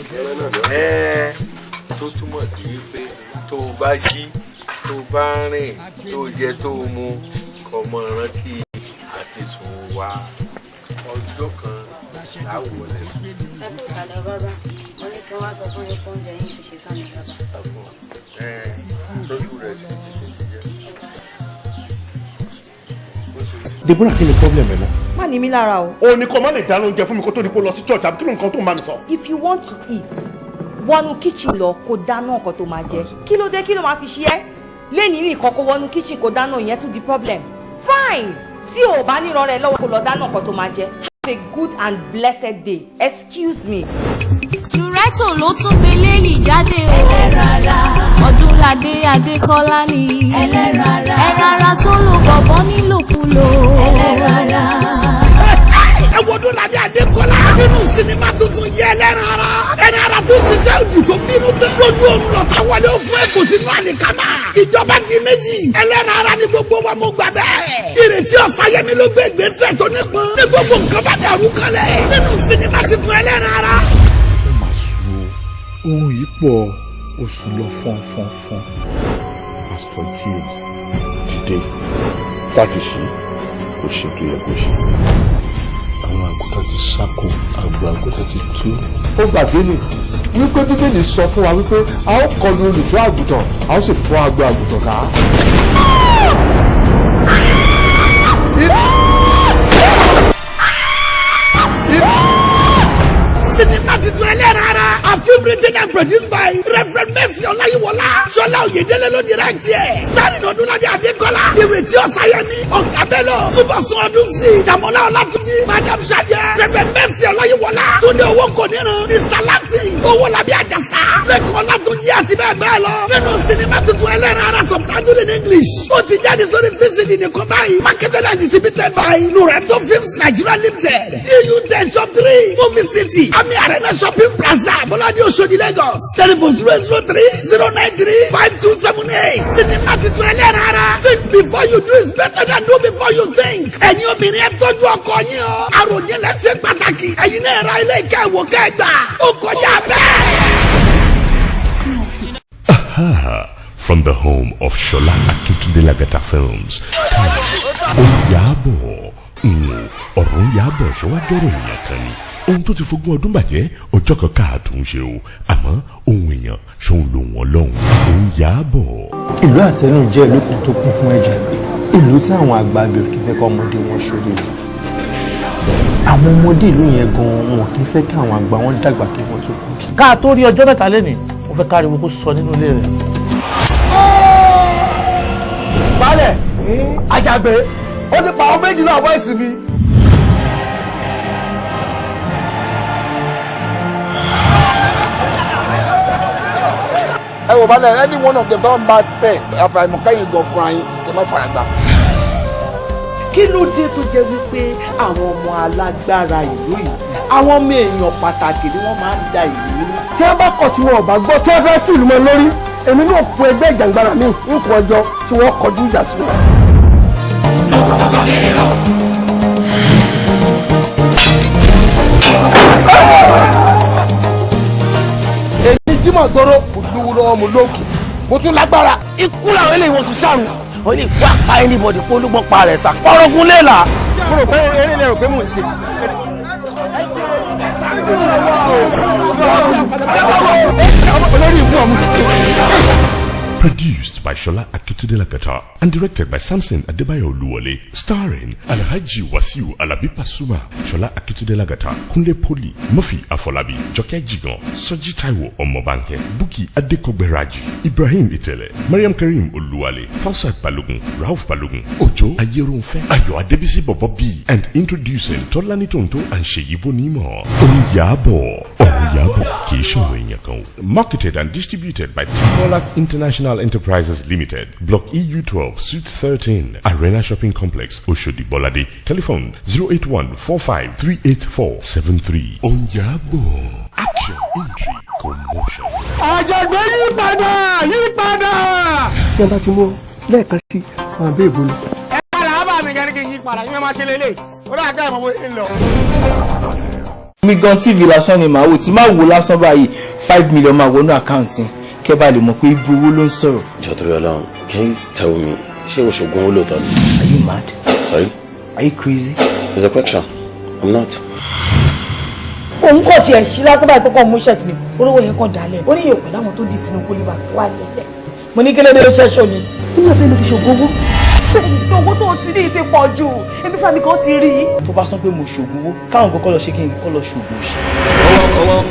tó túmọ̀ sí wípé tó o bá jí tó o bá rìn tó o jẹ tó o mu kọ́ mọ́ rántí àti sùn wá ọjọ́ kan láwọ̀ lẹ̀. ẹ kú kalẹ̀ bàbá mo ní kí wọ́n sọ fún yín fún oúnjẹ yín ti ṣe tán ní bàbá. lójú rẹ̀ ti ṣe jẹ́. Deborah, kí ni problem ẹ náà? Má ní mi lára o. O ní kó má lè dáná oúnjẹ fún mi kó tó di pé lọ sí church àbí kí ló nǹkan tó ń bá mi sọ. If you want to eat, wọnú kitchen lọ kó dáná nǹkan tó máa jẹ. Kí ló dé kí ló máa fi ṣe ẹ́? Lẹ́yìn nìkan kó wọnú kitchen kó dáná ìyẹn tún di problem. Fine! Tí o bá ní ìrọ̀rẹ́ lọ́wọ́ kó lọ dáná nǹkan tó máa jẹ. Have a good and blessed day. Excuse me. Lùrẹ́tò ló tún gbé léyìí jáde o. Ẹlẹ́rara. Ọdúnládé Adékọ́lá ni. Ẹlẹ́rara. Ẹ̀rara tó lò bọ̀bọ̀ nílòkulò. Ẹlẹ́rara. Ẹ wo Ọdúnládé Adékọ́lá nínú sinimá tuntun yẹ Ẹlẹ́rara. Ẹlẹ́rara tó ṣiṣẹ́ òdù tó bínú tán. Lójú òun lọ́ta wọlé ó fún ẹ̀kọ́ sínú àlìkámà. Ìjọba di méjì. Ẹlẹ́rara ni gbogbo wa mo gbà bẹ́ẹ̀. Ìrètí Ọ̀sáyẹmí ló gbé ìgbésẹ̀ tó nípọn. Ní gbogbo nǹkan bá dàrú kalẹ̀. Nínú sinimá tuntun Ẹlẹ́rara. Ohun yìí pọ̀ oṣù lọ fọ́nfọ́nfọ́n. Pastor James dìde láti ṣe kò ṣe tó yẹ kó ṣe. Àwọn àgùntàn ti ṣáko, àgbò àgùntàn ti tú. Ó gbàgbé ni wípé Bíbélì sọ fún wa wípé a ó kọlu olùṣọ́ àgùntàn, a ó sì fọ́ àgbò àgùntàn ká. Sinimá titun Ẹlẹ́rara. A film written and produced by Reverend Mercy Ọláyíwọlá. Ṣọlá Oyèdélé ló direct ẹ̀. Starring Ọdúnládé Adékọ́lá. Ìrètí Ọ̀sáyẹmí. Ọ̀gá Bello. Túbọ̀sún Ọdúnsì. Dàmọ́lá Ọlátúnjí. Madam Ṣájẹ́. Reverend Mercy Ọláyíwọlá. Túndé owó kò níran. Mr. Latin. Owólabí Àjàsá. Lẹ́kọ̀ọ́ Ọlátúnjí àti bẹ́ẹ̀ bẹ́ẹ̀ lọ. Nínú sinimá tuntun Ẹlẹ́rara subtitled in English. Ó ti jáde sórí VCD nìkan báyìí. Marketed and distributed by Loreto Films Nigeria Limited. EU 10 Shop 3. Movie City. Ami Arena Shopping Plaza. Bọ́ládé Oṣòdì Lagos. Telephone 003-093-5278. Sinimá titun Ẹlẹ́rara. Think before you do is better than do before you think. Ẹ̀yin obìnrin ẹ tọ́jú ọkọ yín o. Àròjinlẹ̀ ṣe pàtàkì. Ẹ̀yin náà ra ilé ìka ìwò kẹgbà. Ó kọjá bẹ́ẹ̀. From the home of Shola Akintunde Lagata Films. Oyabo. Ọ̀run Yabo ṣọwádọ́rọ̀ èèyàn kan ni. Ohun tó ti fogún ọdún bàjẹ́ ọjọ́ kan káàtún ṣe o. Àmọ́ ohun èèyàn ṣòun lò wọ́n lọ́hùn. Òun Yabo. Ìlú Àtẹ̀rìn jẹ́ ìlú kan tó kún fún ẹ̀jẹ̀. Ìlú tí àwọn àgbààgbà kì í fẹ́ kọ́ ọmọdé wọn ṣorí. Àwọn ọmọdé ìlú yẹn gan-an wọn kì í fẹ́ kí àwọn àgbà wọn dàgbà kí wọ́n tó kú. Ká tó rí ọjọ́ mẹ́ta lẹ́nìí, mo fẹ́ káriwo kó sọ nínú ilé rẹ̀. Baálẹ̀, Àjàgbé, ó ti pa àwọn méjì náà wọ́ ìsinmi. Ẹ wò balẹ̀, any one of them don bad pay. Àfàìmọ̀ kẹ́yìn gan fún ayín, kí ẹ má fara gbà. Kí ló dé tó jẹ́ wípé àwọn ọmọ alágbára ìlú yìí, àwọn ọmọ èèyàn pàtàkì ni wọ́n máa ń da ìlú rú? Tí wọ́n bá kọ̀ tí wọn ò bá gbọ́ tí wọ́n fẹ́ fìlú mọ́ lórí, èmi náà fún ẹgbẹ́ ìjàngbara mi nǹkan ọjọ́ tí wọ́n kọjú ìjà sí wọn. Èmi tí mo gbọ́rọ̀ kò lówó lọ́wọ́ mo lókè, mo tún lágbára. Ikú làwọn eléyìí wọn tún sàrùn. Wọ́n lè wá pa anybody kó olúgbọ́n pa rẹ̀ sá. Ọ̀rọ̀gùn léèlà. Mo rò pé eré lè rò pé mò ń ṣe. Produced by Shola Akintunde Lagata and directed by Samson Adebayo Oluwole, starring Alhaji Wasiu Alabi Pasuma, Shola Akintunde Lagata, Kunle Poli, Murphy Afolabi, Joke Jigan, Soji Taiwo Omobanke, Buki Adekogberaji, Ibrahim Itele, Mariam Karim Oluwale, Fausat Balogun, Ralph Balogun, Ojo Ayerunfe, Ayo Adebisi Bobobi, and introducing Tolani Tonto and Sheyibo Nimo. Oyabo, Kisho Wenyako. Marketed and distributed by Timolak International Enterprises Limited, Block EU12, Suite 13, Arena Shopping Complex, Oshodi Bolade. Telephone 081-45-384-73. Onyabo. Action, intrigue, commotion. Àjàgbé yí padà. Tí a bá ti mú lẹ́ẹ̀kan sí àwọn abẹ́ ìbò lọ. Ẹ padà á bá mi kẹ́rin kí n yí padà, yín máa ṣe lélẹ̀. Ó dà ká ìmọ̀ bó ṣe ń lọ. Mi gan TV lásán ni màá wò tí máa wò lásán báyìí 5 million máa wọnú àkáǹtì kẹ́ bá lè mọ̀ pé ibu owó ló ń sọ̀rọ̀. Jọ̀tọ̀rọ̀ Ọlọ́run, can you tell me, ṣé o ṣògùn owó lóòótọ́ ni? Are you mad? Sorry? Are you crazy? There's a question. I'm not. òun kò tiẹ̀ ṣí lásán báyìí kọ́kọ́ mú ṣẹ́ẹ̀tì ni olówó yẹn kàn dálẹ̀ ó ní yóò pẹ̀lú àwọn tó dì sínú kólíbà tó wà lẹ́lẹ̀ mo ní kílódé ló ṣẹ́ṣọ́ ni nígbà tó ló fi ṣògùn owó ṣé owó tó ti ní ti pọ̀ jù ebi fúnra mi kan ti rí i. tó bá sọ pé mo ṣògùn owó káwọn kọ́kọ́ lọ ṣe kí n kọ́ lọ ṣògùn òṣì.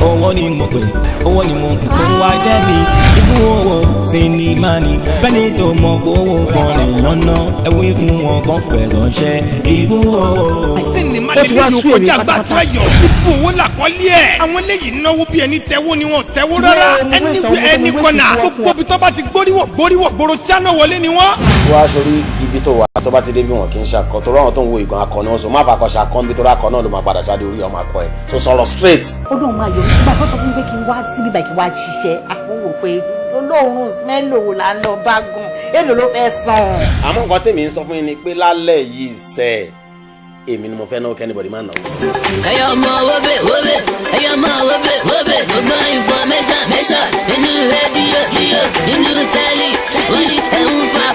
owó ni mo pè owó ni mo pè kó wá jẹ́ mi ibú owó sinimá ni fẹ́ni tó mọ̀ pé owó kan lè yànnà ẹ̀wí fún wọn kan fẹ̀sọ̀ ṣẹ́ ibú owó. sinimá lè ní kọjá gbàtọ́ ẹ̀yọ̀ ibú owó làkọ́lé ẹ̀ àwọn eléyìí náwó bí ẹni tẹ́wó ni wọ́n tẹ́wó rárá ẹni kọ́nà gbogbo ibi tó bá ti gbóríwọ̀ gbòòrò tíánà wọlé ni wọ́n. wá sórí ibi tó wà tó bá ti dé bí wọn kì í ṣàkọ tó ráwọn tó ń wo ìgbọ̀n akọ náà so má fà kọ ṣàkọ níbi tó rákọ náà ló máa padà ṣáde orí ọmọ akọ ẹ so sọ̀rọ̀ straight. ó lóun máa yọ nígbà tó sọ fún mi pé kí n wá síbí báyìí kí n wá ṣiṣẹ́ àpòwò pé olóòórùn mélòó wo là ń lọ bá gùn èlò ló fẹ́ san. àmọ́ nǹkan tèmi ń sọ fún yín ni pé lálẹ́ yìí sẹ́ èmi ni mo fẹ́ náwó kẹ́nìbọ̀dì máa náwó. ẹyọ ọmọ wọbẹ ẹyọ ọmọ wọbẹ gbogbo information nínú rédíò nínú tẹ́lì wọ́n ní ẹ̀hún fa.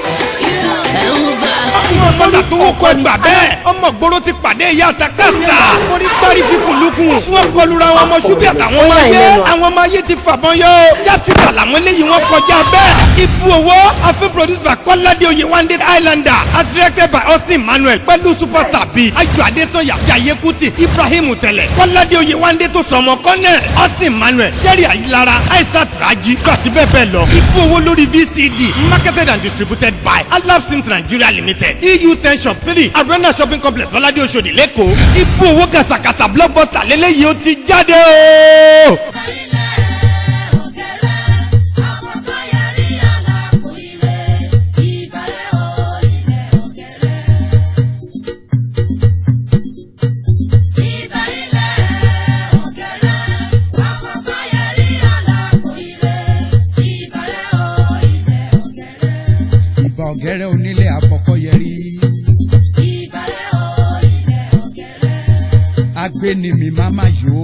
àwọn ọmọdé tó wọ́pọ̀ ẹgbà bẹ́ẹ̀ ọmọ gbòòrò ti pàdé ìyá àtàkàsà orí gbárí fífún lukùn wọ́n kọlura àwọn ọmọ ṣúbí àtàwọn ọmọ ayé àwọn ọmọ ayé ti fàbọn yọ yàtúbà làwọn eléyìí wọ́n kọjá bẹ́ẹ̀ ibú owó afẹ́ produced by Kọ́ládé Oyèwándé Islander as directed by Austin Manuel pẹ̀lú superstar bíi Ayọ̀ Adésọyà Jaiye Kuti Ibrahim Tẹ̀lẹ̀ Kọ́ládé Oyèwándé tó sọmọ Kọ́nẹ̀ Austin Manuel Jerry Ayilara Aisat Raji àti bẹ́ẹ̀ bẹ́ẹ̀ lọ ibú owó lórí VCD marketed and distributed by Alap Sims Nigeria Limited EU 10 shop 3 Arena shopping complex Lọ́ládé Oṣòdì lẹ́kọ̀ọ́ ibú owó kàṣàkàṣà blockbuster lélẹ́yìí ó ti jáde o. ọ̀gẹ́rẹ́ onílé àfọkọ́yẹrí. ìbàrẹ̀ o ilẹ̀ ọ̀gẹ́rẹ́. agbénimi máma yó.